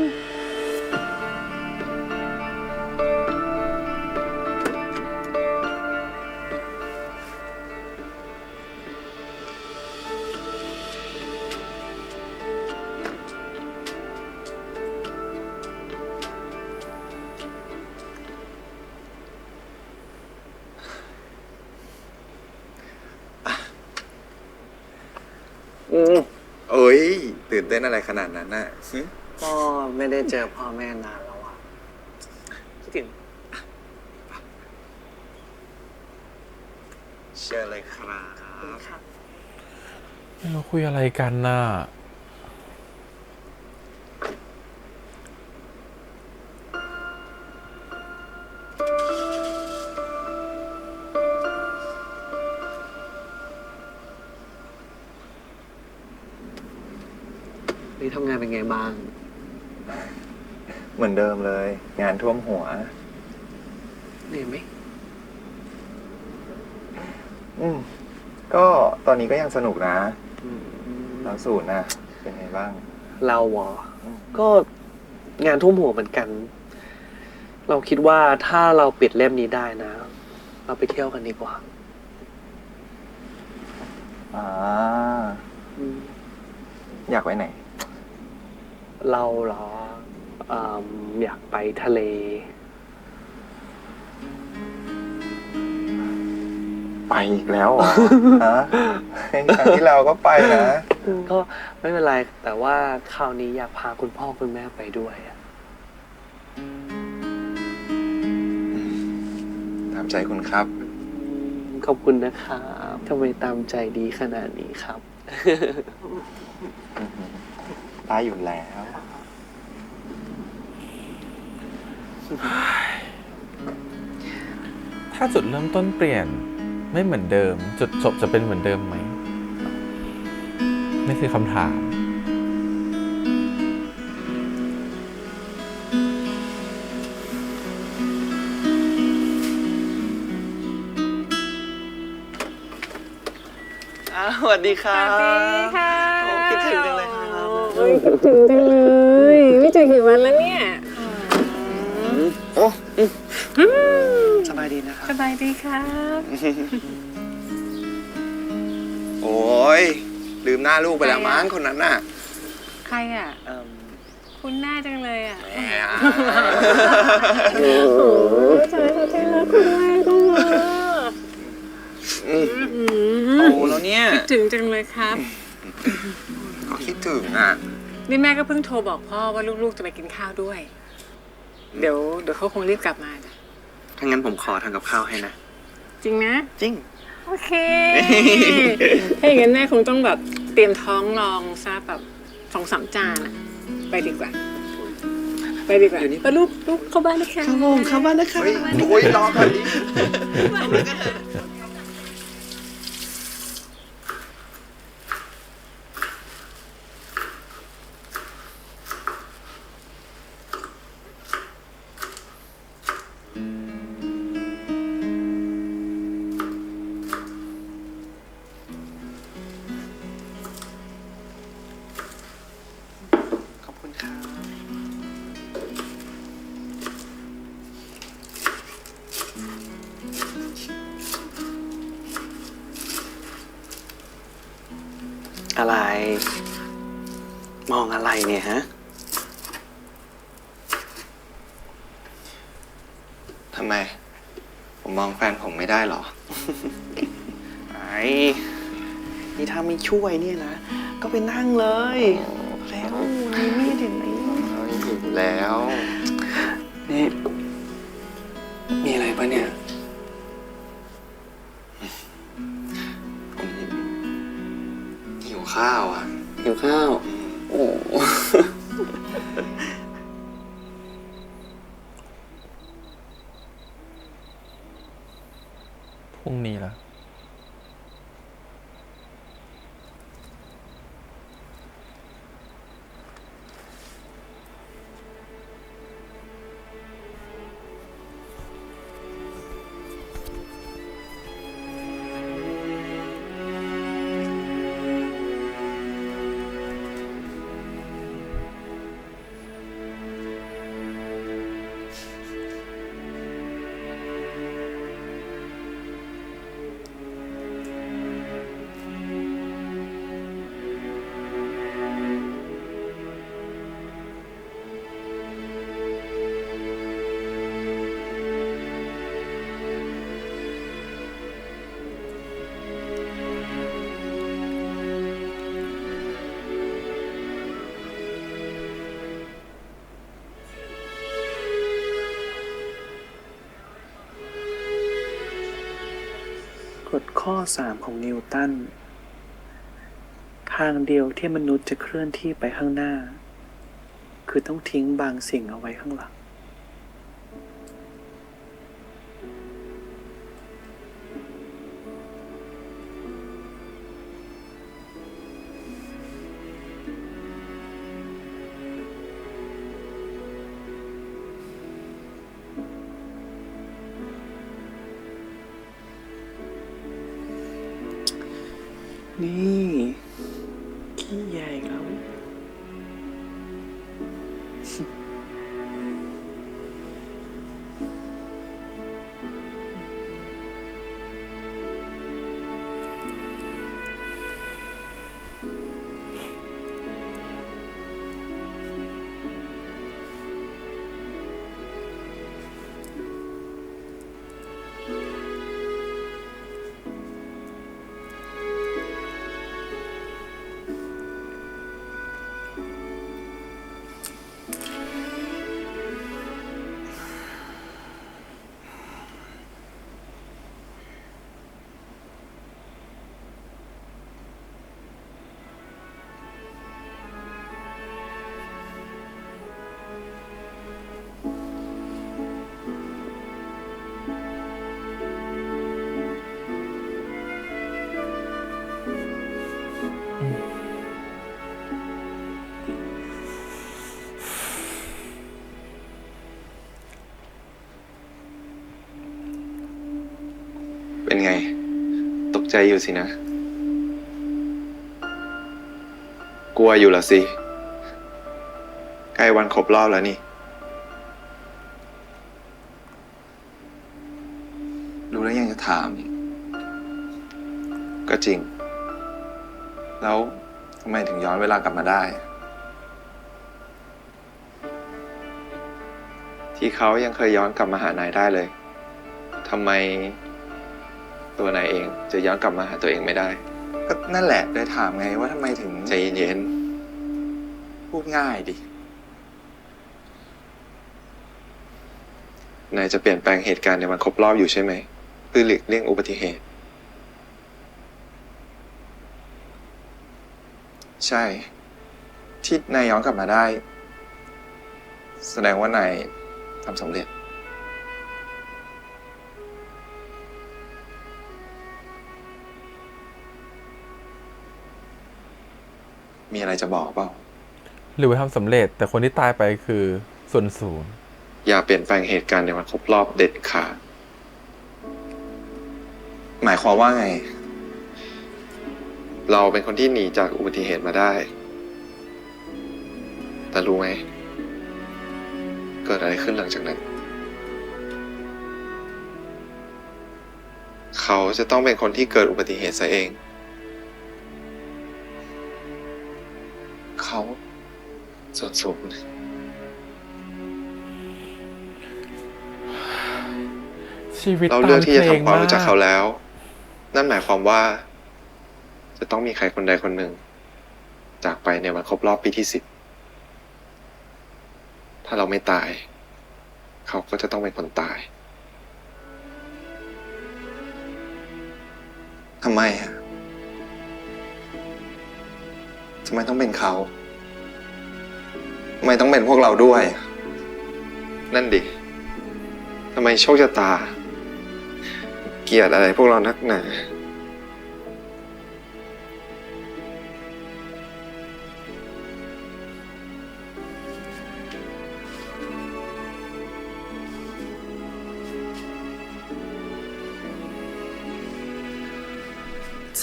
เอ้ย ตื่นเต้นอะไรขนาดนั้นน่ะ ก็ไม่ได้เจอพ่อแม่นานแล้วอ่ะคิดถึง เชิญเลยครับ เราคุยอะไรกันน่ะ นี่ทำงานเป็นไงบ้าง เหมือนเดิมเลย งานท่วมหัว เหนื่อยไหม ก็ตอนนี้ก็ยังสนุกนะแล้วสูตรนะเป็นไงบ้าง เราเหรอก็งานทุ่มหัวเหมือนกัน เราคิดว่าถ้าเราปิดเล่มนี้ได้นะ เราไปเที่ยวกันดีกว่า อยากไปไหน เราเหรออยากไปทะเล ไปอีกแล้วเหรอ ฮะครั้งที่เราก็ไปนะ ก็ไม่เป็นไร แต่ว่าคราวนี้อยากพาคุณพ่อคุณแม่ไปด้วยอะ ตามใจคุณครับ ขอบคุณนะครับทำไมตามใจดีขนาดนี้ครับ ได้อยู่แล้ว ถ้าจุดเริ่มต้นเปลี่ยนไม่เหมือนเดิม จุดจบจะเป็นเหมือนเดิมไหมนี่คือคำถาม สวัสดีครับสวัสดีค่ะคิดถึงจังเลยครับ คิดถึงจังเลย ไม่เจอกี่วันแล้วเนี่ย โอ้สบายดีนะครับ สบายดีครับ โอ้ยลืมหน้าลูกไปแล้วมั้งคนนั้นน่ะ ใครอ่ะ คุณหน้าจังเลยอ่ะ แหม โอ้โหใจเขาที่รักคุณแม่ก็มา โตแล้วเนี่ย คิดถึงจังเลยครับ ก็คิดถึงอ่ะ นี่แม่ก็เพิ่งโทรบอกพ่อว่าลูกๆจะไปกินข้าวด้วย เดี๋ยวเขาคงรีบกลับมาจ้ะ ถ้างั้นผมขอทำกับข้าวให้นะ จริงนะ จริง โอเค ถ้าอย่างนั้นแม่คงต้องแบบเตรียมท้องรองซะแบบ2-3 จานอะไปดีกว่า ไปดีกว่าไปลูกเข้าบ้านนะคะครับผมเข้าบ้านนะคะ เฮ้ยโอ้ยรอก่อนดิ ขอบคุณครับ อะไร มองอะไรเนี่ยฮะ ทำไม ผมมองแฟนผมไม่ได้เหรอ ไอ้นี่ถ้าไม่ช่วยเนี่ยนะ ก็ไปนั่งเลยแล้วมีมีดเห็นไหม อยู่แล้ว นี่ มีอะไรปะเนี่ย ผมหิวข้าวอ่ะ หิวข้าว โอ้ พรุ่งนี้ละกฎข้อ 3 ของนิวตัน ทางเดียวที่มนุษย์จะเคลื่อนที่ไปข้างหน้า คือต้องทิ้งบางสิ่งเอาไว้ข้างหลัง นี่ขี้ใหญ่แล้ว ผ ใจอยู่สินะ กลัวอยู่ละสิ ใกล้วันครบรอบแล้วนี่ รู้แล้วยังจะถามอีกก็จริง แล้วทำไมถึงย้อนเวลากลับมาได้ ที่เขายังเคยย้อนกลับมาหานายได้เลยทำไมตัวนายเองจะย้อนกลับมาหาตัวเองไม่ได้ ก็นั่นแหละได้ถามไงว่าทำไมถึงใจเย็นๆพูดง่ายดินายจะเปลี่ยนแปลงเหตุการณ์ในวันครบรอบอยู่ใช่ไหมเพื่อหลีกเลี่ยงอุบัติเหตุ ใช่ที่นายย้อนกลับมาได้ แสดงว่านายทำสำเร็จมีอะไรจะบอกเปล่า หรือว่าทำสำเร็จแต่คนที่ตายไปคือส่วนศูนย์ อย่าเปลี่ยนแปลงเหตุการณ์ในวันครบรอบเด็ดขาดหมายความว่าไง เราเป็นคนที่หนีจากอุบัติเหตุมาได้แต่รู้ไหมเกิดอะไรขึ้นหลังจากนั้นเขาจะต้องเป็นคนที่เกิดอุบัติเหตุซะเองเขาส่วนสูงชีวิต เรา ตาม เลือกที่จะ เพลง ทำความ มาก รู้จักเขาแล้ว นั่นหมายความว่า จะต้องมีใครคนใดคนหนึ่ง จากไปในวันครบรอบปีที่ 10 ถ้าเราไม่ตาย เขาก็จะต้องเป็นคนตายทำไมอ่ะทำไมต้องเป็นเขาทำไมต้องเป็นพวกเราด้วย นั่นดิทำไมโชคชะตา เกลียดอะไรพวกเรานักหนา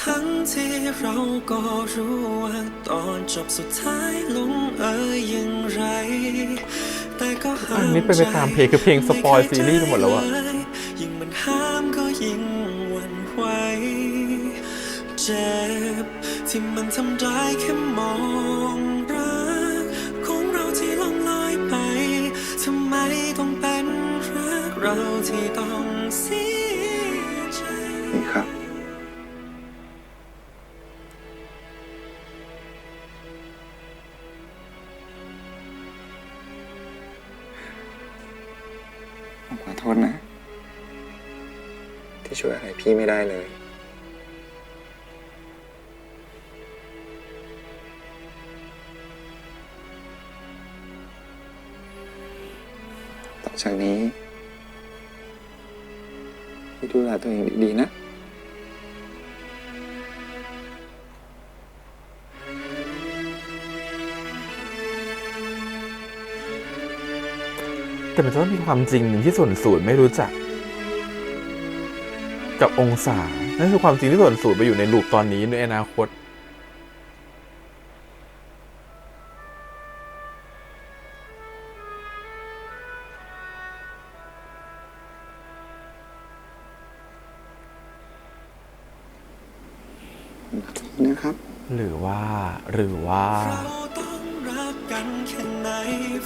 ทั้งที่เราก็รู้ว่าตอนจบสุดท้ายลงอย่างไรแต่ก็ห้าม อันนี้เป็นไปตามเพลงคือเพลงสปอยซีรีส์ไปหมดแล้วอะ ยิ่งมันห้ามก็ยิ่งหวั่นไหวเจ็บที่มันทำได้แค่มองรักของเราที่ล่องลอยไปทำไมต้องเป็นรักเราที่ต้องเสียใจ นี่ครับผมขอโทษนะ ที่ช่วยอะไรพี่ไม่ได้เลย ต่อจากนี้พี่ดูแลตัวเองดีๆนะ แต่มันจะต้องมีความจริงหนึ่งที่ส่วนศูนย์ไม่รู้จัก กับองศา นั่นคือความจริงที่ส่วนศูนย์ไปอยู่ในลูปตอนนี้ในอนาคต นะครับ หรือว่า เราต้องรักกันแค่ไหน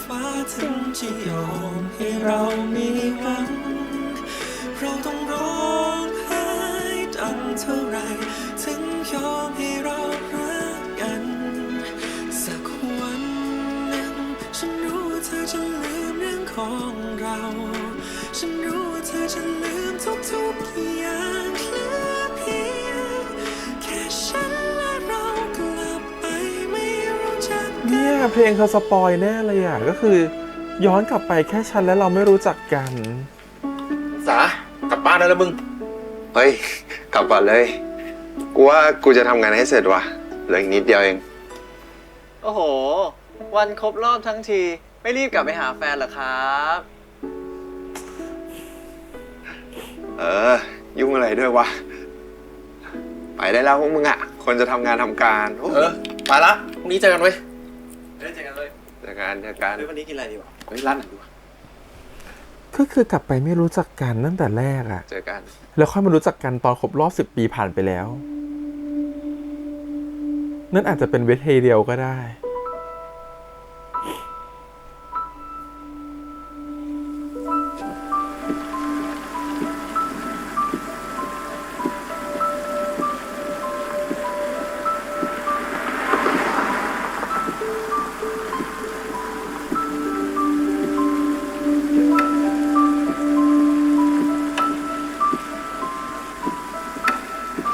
ฟ้าถึงจะยอมให้เรามีหวังเราต้องร้องไห้ดังเท่าไรถึงยอมให้เรารักกันสักวันหนึ่งฉันรู้ว่าเธอจะลืมเรื่องของเราฉันรู้ว่าเธอจะลืมทุกๆอย่างเหลือเพียงแค่ฉันและเรากลับไปไม่รู้จักกัน เนี่ยเพลงเขาสปอยแน่เลยอ่ะ ก็คือย้อนกลับไปแค่ฉันและเราไม่รู้จักกัน สากลับบ้านได้แล้วมึง เฮ้ย กลับก่อนเลย กูว่ากูจะทำงานให้เสร็จว่ะเหลืออีกนิดเดียวเอง โอ้โห วันครบรอบทั้งทีไม่รีบกลับไปหาแฟนเหรอครับ ยุ่งอะไรด้วยวะ ไปได้แล้วพวกมึงอ่ะ คนจะทำงานทำการโอ้ ไปละพรุ่งนี้เจอกันเว้ย เจอกัน วันนี้กินอะไรดีวะเฮ้ยร้านไหนดีวะ ก็คือกลับไปไม่รู้จักกันตั้งแต่แรกอะ เจอกัน แล้วค่อยมารู้จักกันตอนครบรอบ10 ปีผ่านไปแล้ว นั่นอาจจะเป็นเวทีเดียวก็ได้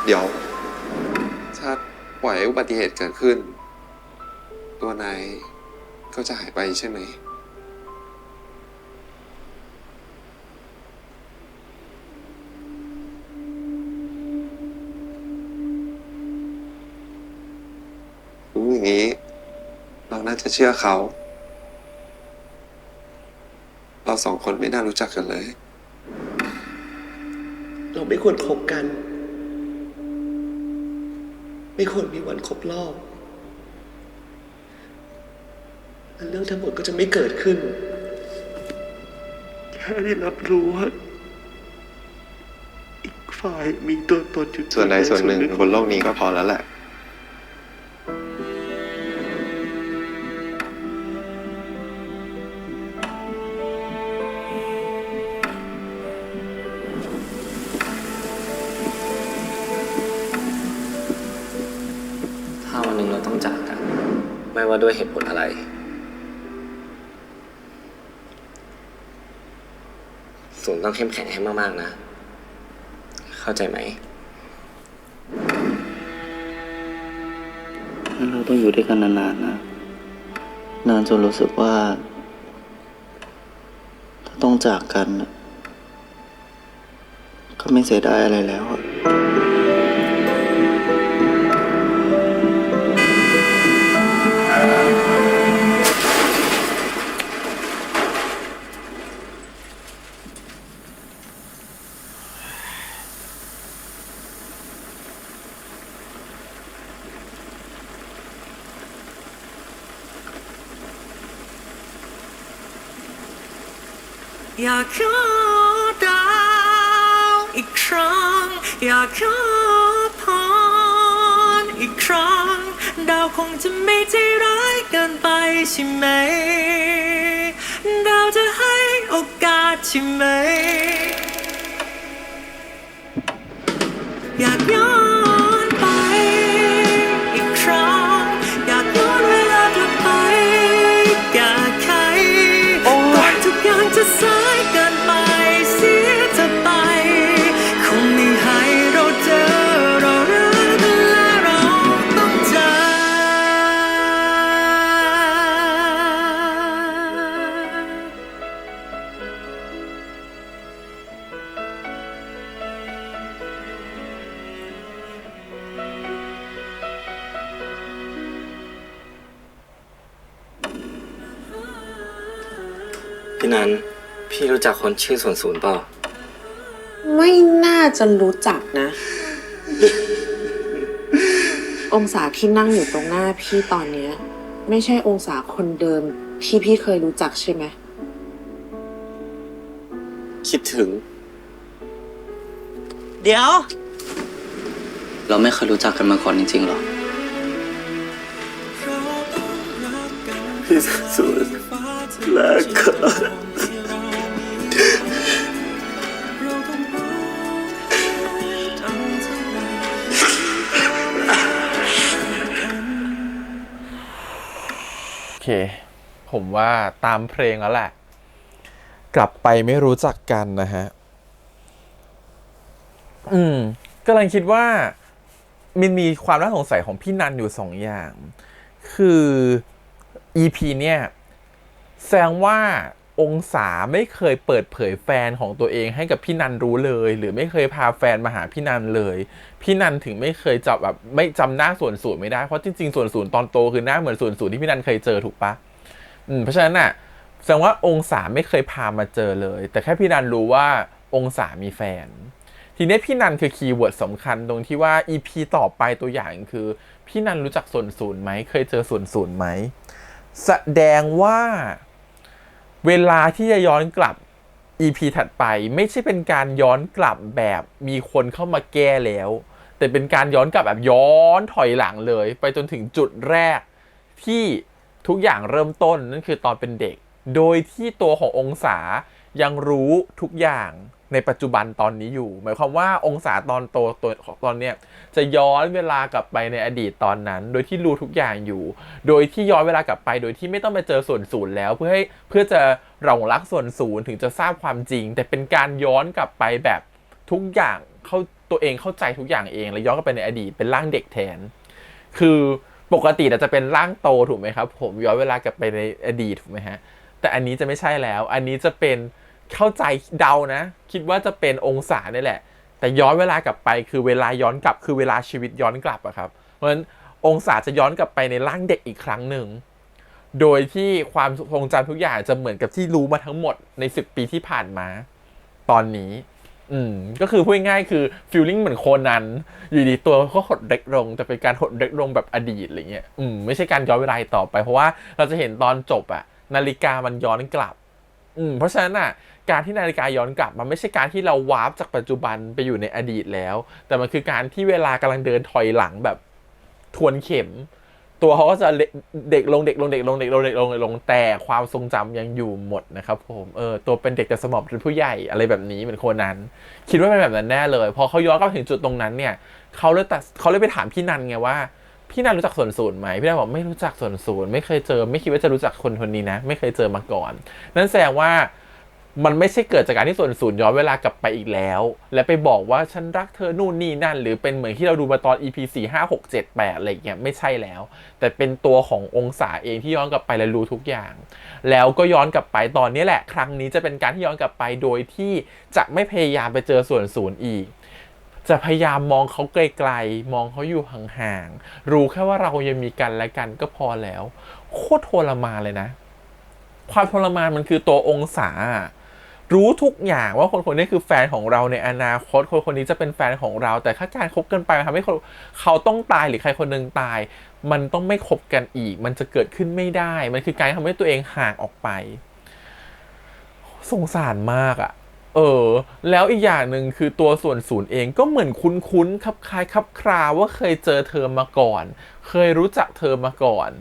เดี๋ยว ถ้าปล่อยให้อุบัติเหตุเกิดขึ้น ตัวนายก็จะหายไปใช่ไหม รู้อย่างนี้ เราน่าจะเชื่อเขา เราสองคนไม่น่ารู้จักกันเลย เราไม่ควรคบกัน ไม่ควรมีวันครบรอบและเรื่องทั้งหมดก็จะไม่เกิดขึ้น แค่ได้รับรู้ว่าอีกฝ่ายมีตัวตนอยู่ ส่วนใดส่วนหนึ่งบนโลกนี้ก็พอแล้วแหละ ถ้าวันหนึ่งเราต้องจากกัน ไม่ว่าด้วยเหตุผลอะไร ศูนย์ต้องเข้มแข็งให้มากๆนะ เข้าใจไหม เราต้องอยู่ด้วยกันนานๆนะ นานจนรู้สึกว่า ถ้าต้องจากกัน ก็ไม่เสียดายอะไรแล้วอะ อยากขอดาวอีกครั้งอยากขอพรอีกครั้งดาวคงจะไม่ใจร้ายเกินไปใช่ไหมดาวจะให้โอกาสใช่ไหมอยากย้อนไปอีกครั้งอยากย้อนเวลากลับไปแก้ไขก่อนทุกอย่างจะสายเกินไปเสียเธอไปคงไม่ให้เราเจอเรารักและเราต้องจากพี่นัน พี่รู้จักคนชื่อ00เปล่า ไม่น่าจะรู้จักนะ องศาที่นั่งอยู่ตรงหน้าพี่ตอนเนี้ย ไม่ใช่องศาคนเดิมที่พี่เคยรู้จักใช่ไหม คิดถึง เดี๋ยว เราไม่เคยรู้จักกันมาก่อนจริงๆหรอ พี่สูนแล้วก็ โอเค ผมว่าตามเพลงแล้วแหละ กลับไปไม่รู้จักกันนะฮะ กำลังคิดว่ามันมีความน่าสงสัยของพี่นันอยู่2 อย่าง คือ EP เนี่ยแสดงว่าองศาไม่เคยเปิดเผยแฟนของตัวเองให้กับพี่นันรู้เลย หรือไม่เคยพาแฟนมาหาพี่นันเลย พี่นันถึงไม่เคยจับแบบไม่จำหน้า00ไม่ได้ เพราะจริงๆ00ตอนโตคือหน้าเหมือน00ที่พี่นันเคยเจอถูกปะเพราะฉะนั้นน่ะแสดงว่าองศาไม่เคยพามาเจอเลย แต่แค่พี่นันรู้ว่าองศามีแฟน ทีนี้พี่นันคือคีย์เวิร์ดสำคัญตรงที่ว่า EP ต่อไปตัวอย่างคือพี่นันรู้จักส่วนศูนย์ไหมเคยเจอส่วนศูนย์ไหมแสดงว่าเวลาที่จะย้อนกลับ EP ถัดไปไม่ใช่เป็นการย้อนกลับแบบมีคนเข้ามาแก้แล้วแต่เป็นการย้อนกลับแบบย้อนถอยหลังเลยไปจนถึงจุดแรกที่ทุกอย่างเริ่มต้นนั่นคือตอนเป็นเด็กโดยที่ตัวขององศายังรู้ทุกอย่างในปัจจุบันตอนนี้อยู่หมายความว่าองศาตอนโตตัวตอนเนี้ยจะย้อนเวลากลับไปในอดีตตอนนั้นโดยที่รู้ทุกอย่างอยู่โดยที่ย้อนเวลากลับไปโดยที่ไม่ต้องไปเจอส่วนศูนย์แล้วเพื่อจะหลงรักส่วนศูนย์ถึงจะทราบความจริงแต่เป็นการย้อนกลับไปแบบทุกอย่างตัวเองเข้าใจทุกอย่างเองแล้วย้อนกลับไปในอดีตเป็นร่างเด็กแทนคือปกติจะเป็นร่างโตถูกไหมครับผมย้อนเวลากลับไปในอดีตถูกไหมฮะแต่อันนี้จะไม่ใช่แล้วอันนี้จะเป็นเข้าใจเดานะคิดว่าจะเป็นองศานี่แหละแต่ย้อนเวลากลับไปคือเวลาย้อนกลับคือเวลาชีวิตย้อนกลับอะครับเพราะฉะนั้นองศาจะย้อนกลับไปในร่างเด็กอีกครั้งหนึ่งโดยที่ความทรงจำทุกอย่างจะเหมือนกับที่รู้มาทั้งหมดใน10 ปีที่ผ่านมาตอนนี้ก็คือพูดง่ายๆคือฟีลลิ่งเหมือนโคนันอยู่ดีตัวก็หดเล็กลงแต่เป็นการหดเล็กลงแบบอดีตอะไรเงี้ยไม่ใช่การย้อนเวลาต่อไปเพราะว่าเราจะเห็นตอนจบอะนาฬิกามันย้อนกลับเพราะฉะนั้นอ่ะการที่นาฬิกาย้อนกลับมันไม่ใช่การที่เราวาร์ปจากปัจจุบันไปอยู่ในอดีตแล้วแต่มันคือการที่เวลากำลังเดินถอยหลังแบบทวนเข็มตัวเขาก็จะเด็กลงแต่ความทรงจำยังอยู่หมดนะครับผมตัวเป็นเด็กแต่สมองเป็นผู้ใหญ่อะไรแบบนี้เหมือนโคนันคิดว่าเป็นแบบนั้นแน่เลยพอเขาย้อนกลับถึงจุดตรงนั้นเนี่ยเขาเลยไปถามพี่นันไงว่าพี่นันรู้จักส่วนศูนย์ไหมพี่นันบอกไม่รู้จักส่วนศูนย์ไม่เคยเจอไม่คิดว่าจะรู้จักคนนี้นะไม่เคยเจอมาก่อนนั่นแสดงว่ามันไม่ใช่เกิดจากการที่ส่วนศูนย์ย้อนเวลากลับไปอีกแล้วและไปบอกว่าฉันรักเธอนู่นนี่นั่นหรือเป็นเหมือนที่เราดูมาตอน EP 4 5 6 7 8อะไรเงี้ยไม่ใช่แล้วแต่เป็นตัวขององศาเองที่ย้อนกลับไปและรู้ทุกอย่างแล้วก็ย้อนกลับไปตอนนี้แหละครั้งนี้จะเป็นการที่ย้อนกลับไปโดยที่จะไม่พยายามไปเจอส่วนศูนย์อีกจะพยายามมองเขาไกลๆมองเขาอยู่ห่างๆรู้แค่ว่าเรายังมีกันและกันก็พอแล้วโคตรทรมานเลยนะความทรมานมันคือตัวองศารู้ทุกอย่างว่าคนนี้คือแฟนของเราในอนาคตคนนี้จะเป็นแฟนของเราแต่ถ้าการคบกันไปทำให้เขาต้องตายหรือใครคนหนึ่งตายมันต้องไม่คบกันอีกมันจะเกิดขึ้นไม่ได้มันคือการทำให้ตัวเองห่างออกไปสงสารมากอะแล้วอีกอย่างหนึ่งคือตัวส่วนศูนย์เองก็เหมือนคุ้นๆคับคล้ายคับคราว่าเคยเจอเธอมาก่อนเคยรู้จักเธอมาก่อน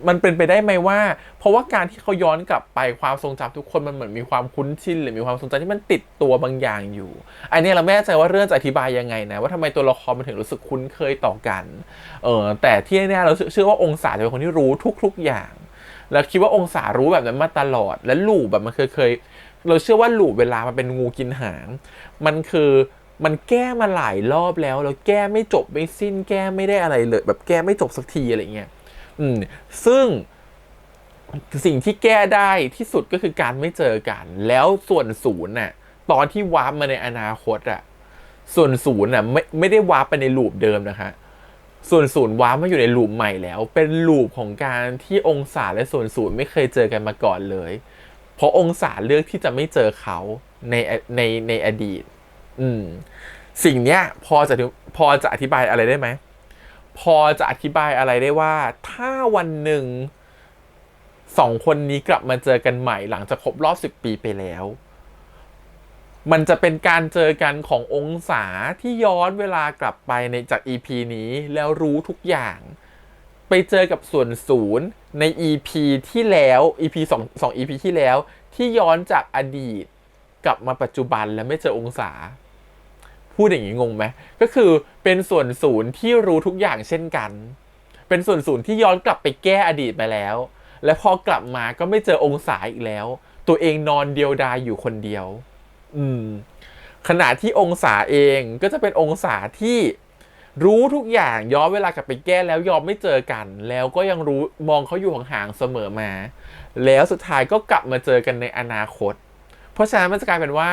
มันเป็นไปได้ไหมว่าเพราะว่าการที่เขาย้อนกลับไปความทรงจำทุกคนมันเหมือนมีความคุ้นชินหรือมีความทรงจำที่มันติดตัวบางอย่างอยู่อันนี้เราไม่แน่ใจว่าเรื่องจะอธิบายยังไงนะว่าทำไมตัวละครมันถึงรู้สึกคุ้นเคยต่อกันแต่ที่แน่ๆเราเชื่อว่าองศาจะเป็นคนที่รู้ทุกๆอย่างแล้วคิดว่าองศารู้แบบนั้นมาตลอดและลูปแบบมันเคยเราเชื่อว่าลูปเวลามันเป็นงูกินหางมันแก้มาหลายรอบแล้วแก้ไม่จบไม่สิ้นแก้ไม่ได้อะไรเลยแบบแก้ไม่จบสักทีอะไรเงี้ยซึ่งสิ่งที่แก้ได้ที่สุดก็คือการไม่เจอกันแล้วส่วนศูนย์น่ะตอนที่วาร์ปมาในอนาคตอ่ะส่วนศูนย์น่ะไม่ได้วาร์ปไปในลูปเดิมนะคะส่วนศูนย์วาร์ปมาอยู่ในลูปใหม่แล้วเป็นลูปของการที่องศาและส่วนศูนย์ไม่เคยเจอกันมาก่อนเลยเพราะองศาเลือกที่จะไม่เจอเขาในอดีตสิ่งเนี้ยพอจะอธิบายอะไรได้ไหมพอจะอธิบายอะไรได้ว่าถ้าวันหนึ่ง2 คนนี้กลับมาเจอกันใหม่หลังจากครบรอบ10 ปีไปแล้วมันจะเป็นการเจอกันขององศาที่ย้อนเวลากลับไปในจาก EP นี้แล้วรู้ทุกอย่างไปเจอกับส่วนศูนย์ใน EP ที่แล้ว EP 2 EP ที่แล้วที่ย้อนจากอดีตกลับมาปัจจุบันแล้วไม่เจอองศาพูดอย่างนี้งงไหมก็คือเป็นส่วนศูนย์ที่รู้ทุกอย่างเช่นกันเป็นส่วนศูนย์ที่ย้อนกลับไปแก้อดีตมาแล้วและพอกลับมาก็ไม่เจอองศาอีกแล้วตัวเองนอนเดียวดายอยู่คนเดียวขณะที่องศาเองก็จะเป็นองศาที่รู้ทุกอย่างย้อนเวลากลับไปแก้แล้วยอมไม่เจอกันแล้วก็ยังรู้มองเขาอยู่ห่างๆเสมอมาแล้วสุดท้ายก็กลับมาเจอกันในอนาคตเพราะฉะนั้นมันจะกลายเป็นว่า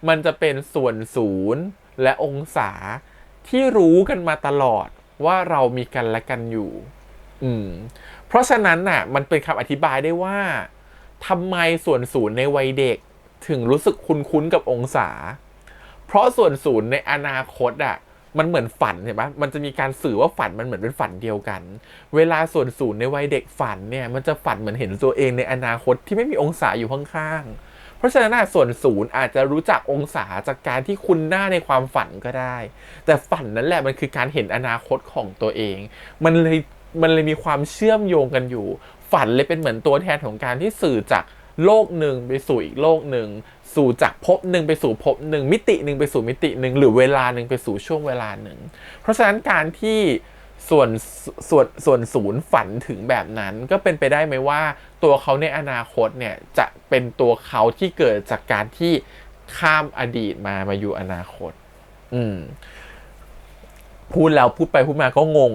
มันจะเป็นส่วนศูนย์และองศาที่รู้กันมาตลอดว่าเรามีกันและกันอยู่เพราะฉะนั้นน่ะมันเป็นคำอธิบายได้ว่าทำไมส่วนศูนย์ในวัยเด็กถึงรู้สึกคุ้นๆกับองศา เพราะส่วนศูนย์ในอนาคตอ่ะมันเหมือนฝันเห็นปะมันจะมีการสื่อว่าฝันมันเหมือนเป็นฝันเดียวกันเวลาส่วนศูนย์ในวัยเด็กฝันเนี่ยมันจะฝันเหมือนเห็นตัวเองในอนาคตที่ไม่มีองศาอยู่ข้างๆเพราะฉะนั้นส่วนศูนย์อาจจะรู้จักองศาจากการที่คุณหน้าในความฝันก็ได้แต่ฝันนั่นแหละมันคือการเห็นอนาคตของตัวเองมันเลยมีความเชื่อมโยงกันอยู่ฝันเลยเป็นเหมือนตัวแทนของการที่สื่อจากโลกหนึ่งไปสู่อีกโลกหนึ่งสู่จากภพหนึ่งไปสู่ภพหนึ่งมิติหนึ่งไปสู่มิติหนึ่งหรือเวลาหนึ่งไปสู่ช่วงเวลาหนึ่งเพราะฉะนั้นการที่ส่วนศูนย์ฝันถึงแบบนั้นก็เป็นไปได้ไหมว่าตัวเขาในอนาคตเนี่ยจะเป็นตัวเขาที่เกิดจากการที่ข้ามอดีตมาอยู่อนาคตพูดแล้วพูดไปพูดมาก็งง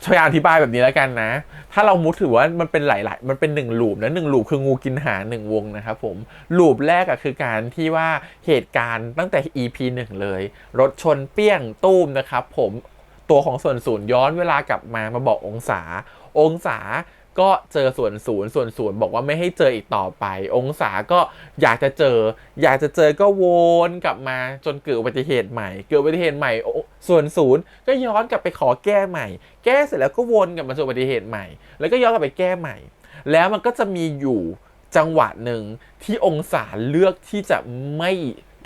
ช่วยอธิบายแบบนี้แล้วกันนะถ้าเรามุดถือว่ามันเป็นมันเป็น1ลูปนะ1ลูปคืองูกินหาง1วงนะครับผมลูปแรกคือการที่ว่าเหตุการณ์ตั้งแต่ EP 1เลยรถชนเปี้ยงตู้มนะครับผมตัวของส่วนศูนย์ย้อนเวลากลับมาบอกองศาก็เจอส่วนศูนย์บอกว่าไม่ให้เจออีกต่อไปองศาก็อยากจะเจอก็วนกลับมาจนเกิดอุบัติเหตุใหม่ส่วนศูนย์ก็ย้อนกลับไปขอแก้ใหม่แก้เสร็จแล้วก็วนกลับมาสู่อุบัติเหตุใหม่แล้วก็ย้อนกลับไปแก้ใหม่แล้วมันก็จะมีอยู่จังหวะหนึ่งที่องศาเลือกที่จะไม่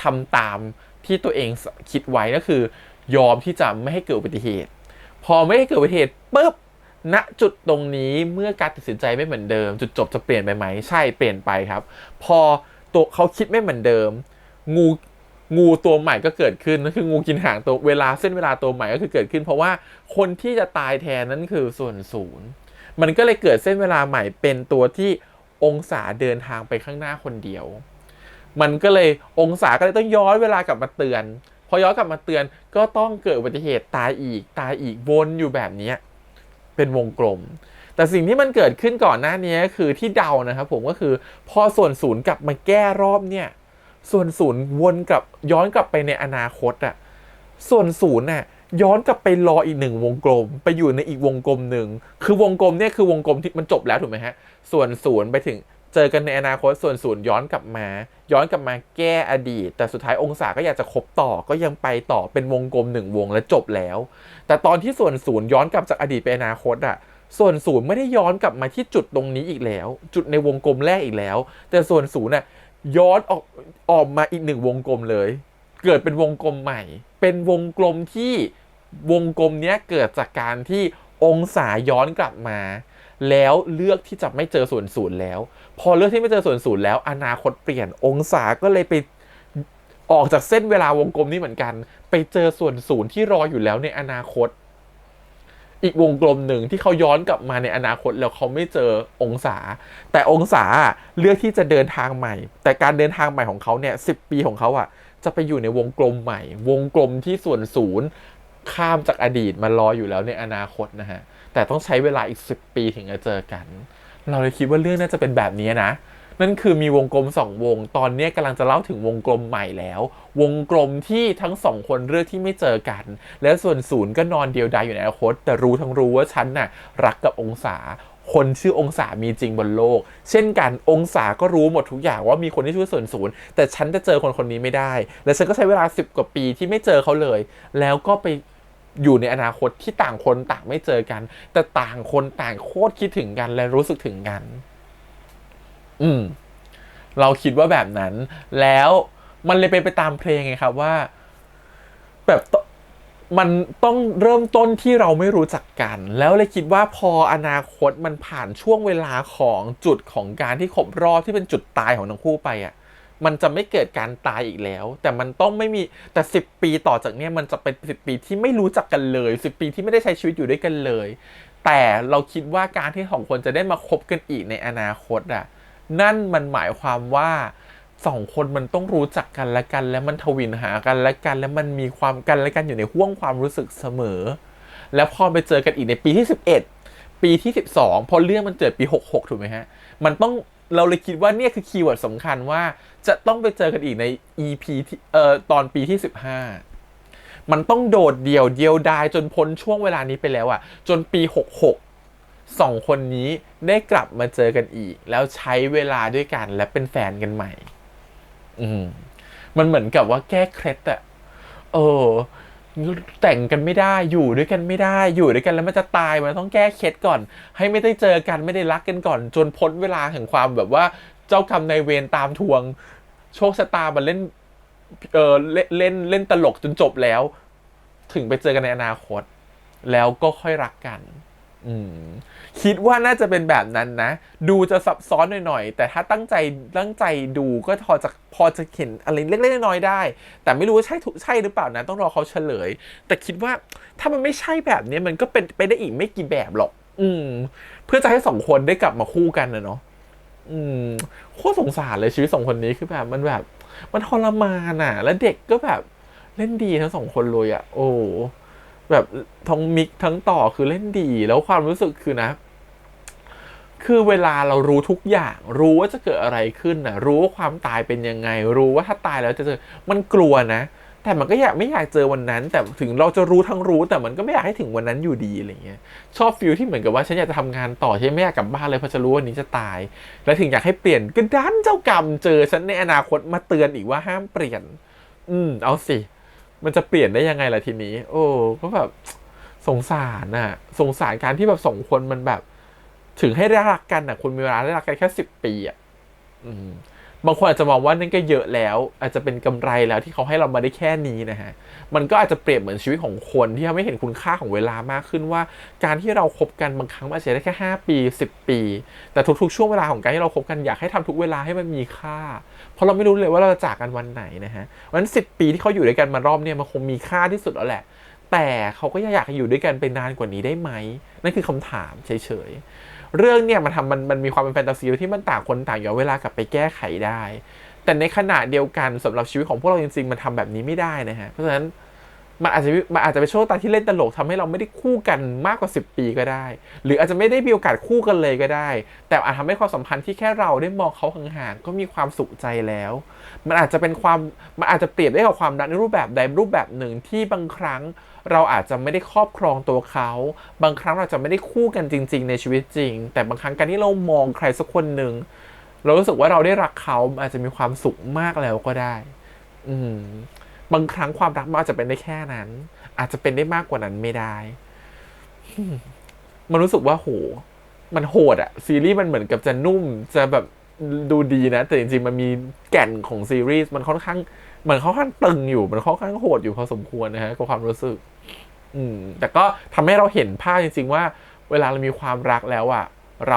ทำตามที่ตัวเองคิดไว้ก็คือยอมที่จะไม่ให้เกิดอุบัติเหตุพอไม่ให้เกิดอุบัติเหตุปุ๊บณจุดตรงนี้เมื่อการตัดสินใจไม่เหมือนเดิมจุดจบจะเปลี่ยนไปไหมใช่เปลี่ยนไปครับพอตัวเขาคิดไม่เหมือนเดิมงูตัวใหม่ก็เกิดขึ้นนั่นคืองูกินหางตัวเส้นเวลาตัวใหม่ก็คือเกิดขึ้นเพราะว่าคนที่จะตายแทนนั่นคือส่วนศูนย์มันก็เลยเกิดเส้นเวลาใหม่เป็นตัวที่องศาเดินทางไปข้างหน้าคนเดียวมันก็เลยองศาก็เลยต้องย้อนเวลากลับมาเตือนพอย้อนกลับมาเตือนก็ต้องเกิดอุบัติเหตุตายอีกวนอยู่แบบนี้เป็นวงกลมแต่สิ่งที่มันเกิดขึ้นก่อนหน้านี้คือที่เดานะครับผมก็คือพอส่วนศูนย์กลับมาแก้รอบเนี่ยส่วนศูนย์ย้อนกลับไปในอนาคตอ่ะส่วนศูนย์น่ะย้อนกลับไปรออีก1วงกลมไปอยู่ในอีกวงกลมหนึ่งคือวงกลมเนี่ยคือวงกลมที่มันจบแล้วถูกไหมฮะส่วนศูนย์ไปถึงเจอกันในอนาคตส่วนศูนย์ย้อนกลับมาแก้อดีตแต่สุดท้ายองศาก็อยากจะคบต่อก็ยังไปต่อเป็นวงกลม1วงแล้วจบแล้วแต่ตอนที่ส่วนศูนย์ย้อนกลับจากอดีตไปอนาคตอ่ะส่วนศูนย์ไม่ได้ย้อนกลับมาที่จุดตรงนี้อีกแล้วจุดในวงกลมแรกอีกแล้วแต่ส่วนศูนย์น่ะย้อนออกมาอีก1วงกลมเลยเกิดเป็นวงกลมใหม่เป็นวงกลมที่วงกลมเนี้ยเกิดจากการที่องศาย้อนกลับมาแล้วเลือกที่จะไม่เจอส่วนศูนย์แล้วพอเลือกที่ไม่เจอส่วนศูนย์แล้วอนาคตเปลี่ยนองศาก็เลยไปออกจากเส้นเวลาวงกลมนี้เหมือนกันไปเจอส่วนศูนย์ที่รออยู่แล้วในอนาคตอีกวงกลมหนึ่งที่เขาย้อนกลับมาในอนาคตแล้วเขาไม่เจอองศาแต่องศาเลือกที่จะเดินทางใหม่แต่การเดินทางใหม่ของเขาเนี่ย10 ปีของเขาจะไปอยู่ในวงกลมใหม่วงกลมที่ส่วนศูนย์ข้ามจากอดีตมารออยู่แล้วในอนาคตนะฮะแต่ต้องใช้เวลาอีก10 ปีถึงจะเจอกันเราเลยคิดว่าเรื่องน่าจะเป็นแบบนี้นะนั่นคือมีวงกลม2วงตอนนี้กำลังจะเล่าถึงวงกลมใหม่แล้ววงกลมที่ทั้ง2คนเลือกที่ไม่เจอกันและส่วนศูนย์ก็นอนเดียวดายอยู่ในอนาคตแต่รู้ว่าฉันน่ะรักกับองศาคนชื่อองศามีจริงบนโลกเช่นกันองศาก็รู้หมดทุกอย่างว่ามีคนที่ชื่อส่วนศูนย์แต่ฉันจะเจอคนนี้ไม่ได้และฉันก็ใช้เวลา10 กว่าปีที่ไม่เจอเขาเลยแล้วก็ไปอยู่ในอนาคตที่ต่างคนต่างไม่เจอกันแต่ต่างคนต่างโคตรคิดถึงกันและรู้สึกถึงกันเราคิดว่าแบบนั้นแล้วมันเลยเป็นไปตามเพลงไงครับว่าแบบมันต้องเริ่มต้นที่เราไม่รู้จักกันแล้วเลยคิดว่าพออนาคตมันผ่านช่วงเวลาของจุดของการที่ครบรอบที่เป็นจุดตายของทั้งคู่ไปมันจะไม่เกิดการตายอีกแล้วแต่มันต้องไม่มีแต่10 ปีต่อจากนี้มันจะเป็น10 ปีที่ไม่รู้จักกันเลย10 ปีที่ไม่ได้ใช้ชีวิตอยู่ด้วยกันเลยแต่เราคิดว่าการที่2 คนจะได้มาคบกันอีกในอนาคตนั่นมันหมายความว่า2 คนมันต้องรู้จักกันและกันและมันทวินหากันและกันและมันมีความกันและกันอยู่ในห้วงความรู้สึกเสมอแล้วพอไปเจอกันอีกในปีที่11ปีที่12พอเรื่องมันเกิดปี66ถูกไหมฮะมันต้องเราเลยคิดว่าเนี่ยคือคีย์เวิร์ดสำคัญว่าจะต้องไปเจอกันอีกใน EP ที่ตอนปีที่15มันต้องโดดเดี่ยวดายจนพ้นช่วงเวลานี้ไปแล้วจนปี66 2 คนนี้ได้กลับมาเจอกันอีกแล้วใช้เวลาด้วยกันและเป็นแฟนกันใหม่ มันเหมือนกับว่าแก้เคล็ดอะแต่งกันไม่ได้อยู่ด้วยกันไม่ได้อยู่ด้วยกันแล้วมันจะตายมันต้องแก้เคล็ดก่อนให้ไม่ได้เจอกันไม่ได้รักกันก่อนจนพ้นเวลาแห่งความแบบว่าเจ้ากรรมนายเวรตามทวงโชคชะตามันเล่นเล่นตลกจนจบแล้วถึงไปเจอกันในอนาคตแล้วก็ค่อยรักกันคิดว่าน่าจะเป็นแบบนั้นนะดูจะซับซ้อนหน่อยๆแต่ถ้าตั้งใจดูก็พอจะเห็นอะไรเล็กๆน้อยๆได้แต่ไม่รู้ว่าใช่หรือเปล่านะต้องรอเขาเฉลยแต่คิดว่าถ้ามันไม่ใช่แบบนี้มันก็เป็นไปได้อีกไม่กี่แบบหรอกเพื่อจะให้2 คนได้กลับมาคู่กันนะเนาะโคตรสงสารเลยชีวิต2 คนนี้คือแบบมันทรมานอ่ะแล้วเด็กก็แบบเล่นดีทั้ง2 คนเลยอ่ะโอ้แบบทั้งมิกทั้งต่อคือเล่นดีแล้วความรู้สึกคือนะคือเวลาเรารู้ทุกอย่างรู้ว่าจะเกิดอะไรขึ้นนะรู้ว่าความตายเป็นยังไงรู้ว่าถ้าตายแล้วจะเจอมันกลัวนะแต่มันก็ไม่อยากเจอวันนั้นแต่ถึงเราจะรู้ทั้งรู้แต่มันก็ไม่อยากให้ถึงวันนั้นอยู่ดีอะไรเงี้ยชอบฟีลที่เหมือนกับว่าฉันอยากจะทำงานต่อฉันไม่อยากกลับบ้านเลยเพราะจะรู้ว่านี้จะตายแล้วถึงอยากให้เปลี่ยนก็ดันเจ้ากรรมเจอฉันในอนาคตมาเตือนอีกว่าห้ามเปลี่ยนเอาสิมันจะเปลี่ยนได้ยังไงล่ะทีนี้โอ้ก็แบบสงสารน่ะสงสารการที่แบบ2 คนมันแบบถึงให้ได้รักกันน่ะคุณมีเวลาได้รักกันแค่10 ปีอ่ะบางคนอาจจะมองว่านั่นก็เยอะแล้วอาจจะเป็นกำไรแล้วที่เขาให้เรามาได้แค่นี้นะฮะมันก็อาจจะเปรียบเหมือนชีวิตของคนที่ทำให้เห็นคุณค่าของเวลามากขึ้นว่าการที่เราคบกันบางครั้งอาจจะได้แค่5 ปี10 ปีแต่ทุกๆช่วงเวลาของการที่เราคบกันอยากให้ทำทุกเวลาให้มันมีค่าเพราะเราไม่รู้เลยว่าเราจะจากกันวันไหนนะฮะวันนั้น10 ปีที่เขาอยู่ด้วยกันมารอบเนี่ยมันคงมีค่าที่สุดแล้วแหละแต่เขาก็อยากอยู่ด้วยกันไปนานกว่านี้ได้ไหมนั่นคือคำถามเฉยๆเรื่องเนี่ยมันมีความเป็นแฟนตาซีที่มันต่างคนต่างย้อนเวลากลับไปแก้ไขได้แต่ในขณะเดียวกันสำหรับชีวิตของพวกเราจริงๆมันทำแบบนี้ไม่ได้นะฮะเพราะฉะนั้นมันอาจจะเป็นโชคตาที่เล่นตลกทำให้เราไม่ได้คู่กันมากกว่า10 ปีก็ได้หรืออาจจะไม่ได้มีโอกาสคู่กันเลยก็ได้แต่อาจทำให้ความสัมพันธ์ที่แค่เราได้มองเขาห่างๆก็มีความสุขใจแล้วมันอาจจะเปรียบได้กับความรักในรูปแบบใดรูปแบบหนึ่งที่บางครั้งเราอาจจะไม่ได้ครอบครองตัวเขาบางครั้งเราจะไม่ได้คู่กันจริงๆในชีวิตจริงแต่บางครั้งการที่เรามองใครสักคนหนึ่งเรารู้สึกว่าเราได้รักเขาอาจจะมีความสุขมากแล้วก็ได้บางครั้งความรักมันอาจจะเป็นได้แค่นั้นอาจจะเป็นได้มากกว่านั้นไม่ได้มันรู้สึกว่าโหมันโหดอะซีรีส์มันเหมือนกับจะนุ่มจะแบบดูดีนะแต่จริงๆมันมีแก่นของซีรีส์มันค่อนข้างตึงอยู่มันค่อนข้างโหดอยู่พอสมควรนะฮะกับความรู้สึกแต่ก็ทำให้เราเห็นภาพจริงๆว่าเวลาเรามีความรักแล้วอะเ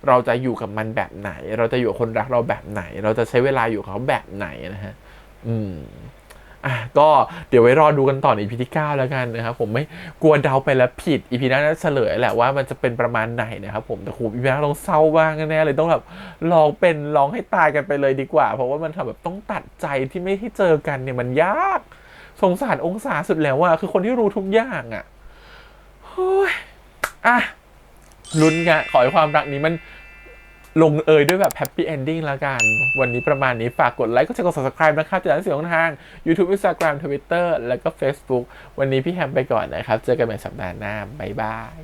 ราจะอยู่กับมันแบบไหนเราจะอยู่กับคนรักเราแบบไหนเราจะใช้เวลาอยู่กับเขาแบบไหนนะฮะก็เดี๋ยวไว้รอดูกันต่อใน EP ที่ 9แล้วกันนะครับผมไม่กลัวเดาไปแล้วผิด EP หน้าจะเฉลยแหละว่ามันจะเป็นประมาณไหนนะครับผมแต่ครู EP หน้าต้องเศร้าบ้างแน่เลยต้องแบบร้องให้ตายกันไปเลยดีกว่าเพราะว่ามันทำแบบต้องตัดใจที่ไม่ให้เจอกันเนี่ยมันยากสงสารองศาสุดแล้วว่าคือคนที่รู้ทุกอย่างอ่ะโอ้ยลุ้นกันขอให้ความรักนี้มันลงด้วยแบบแฮปปี้เอนดิ้งแล้วกันวันนี้ประมาณนี้ฝากกดไลค์กดแชร์กด subscribe นะครับจะได้เสียงทาง YouTube Instagram Twitter แล้วก็ Facebook วันนี้พี่แฮมไปก่อนนะครับเจอกันใหม่สัปดาห์หน้าบ๊ายบาย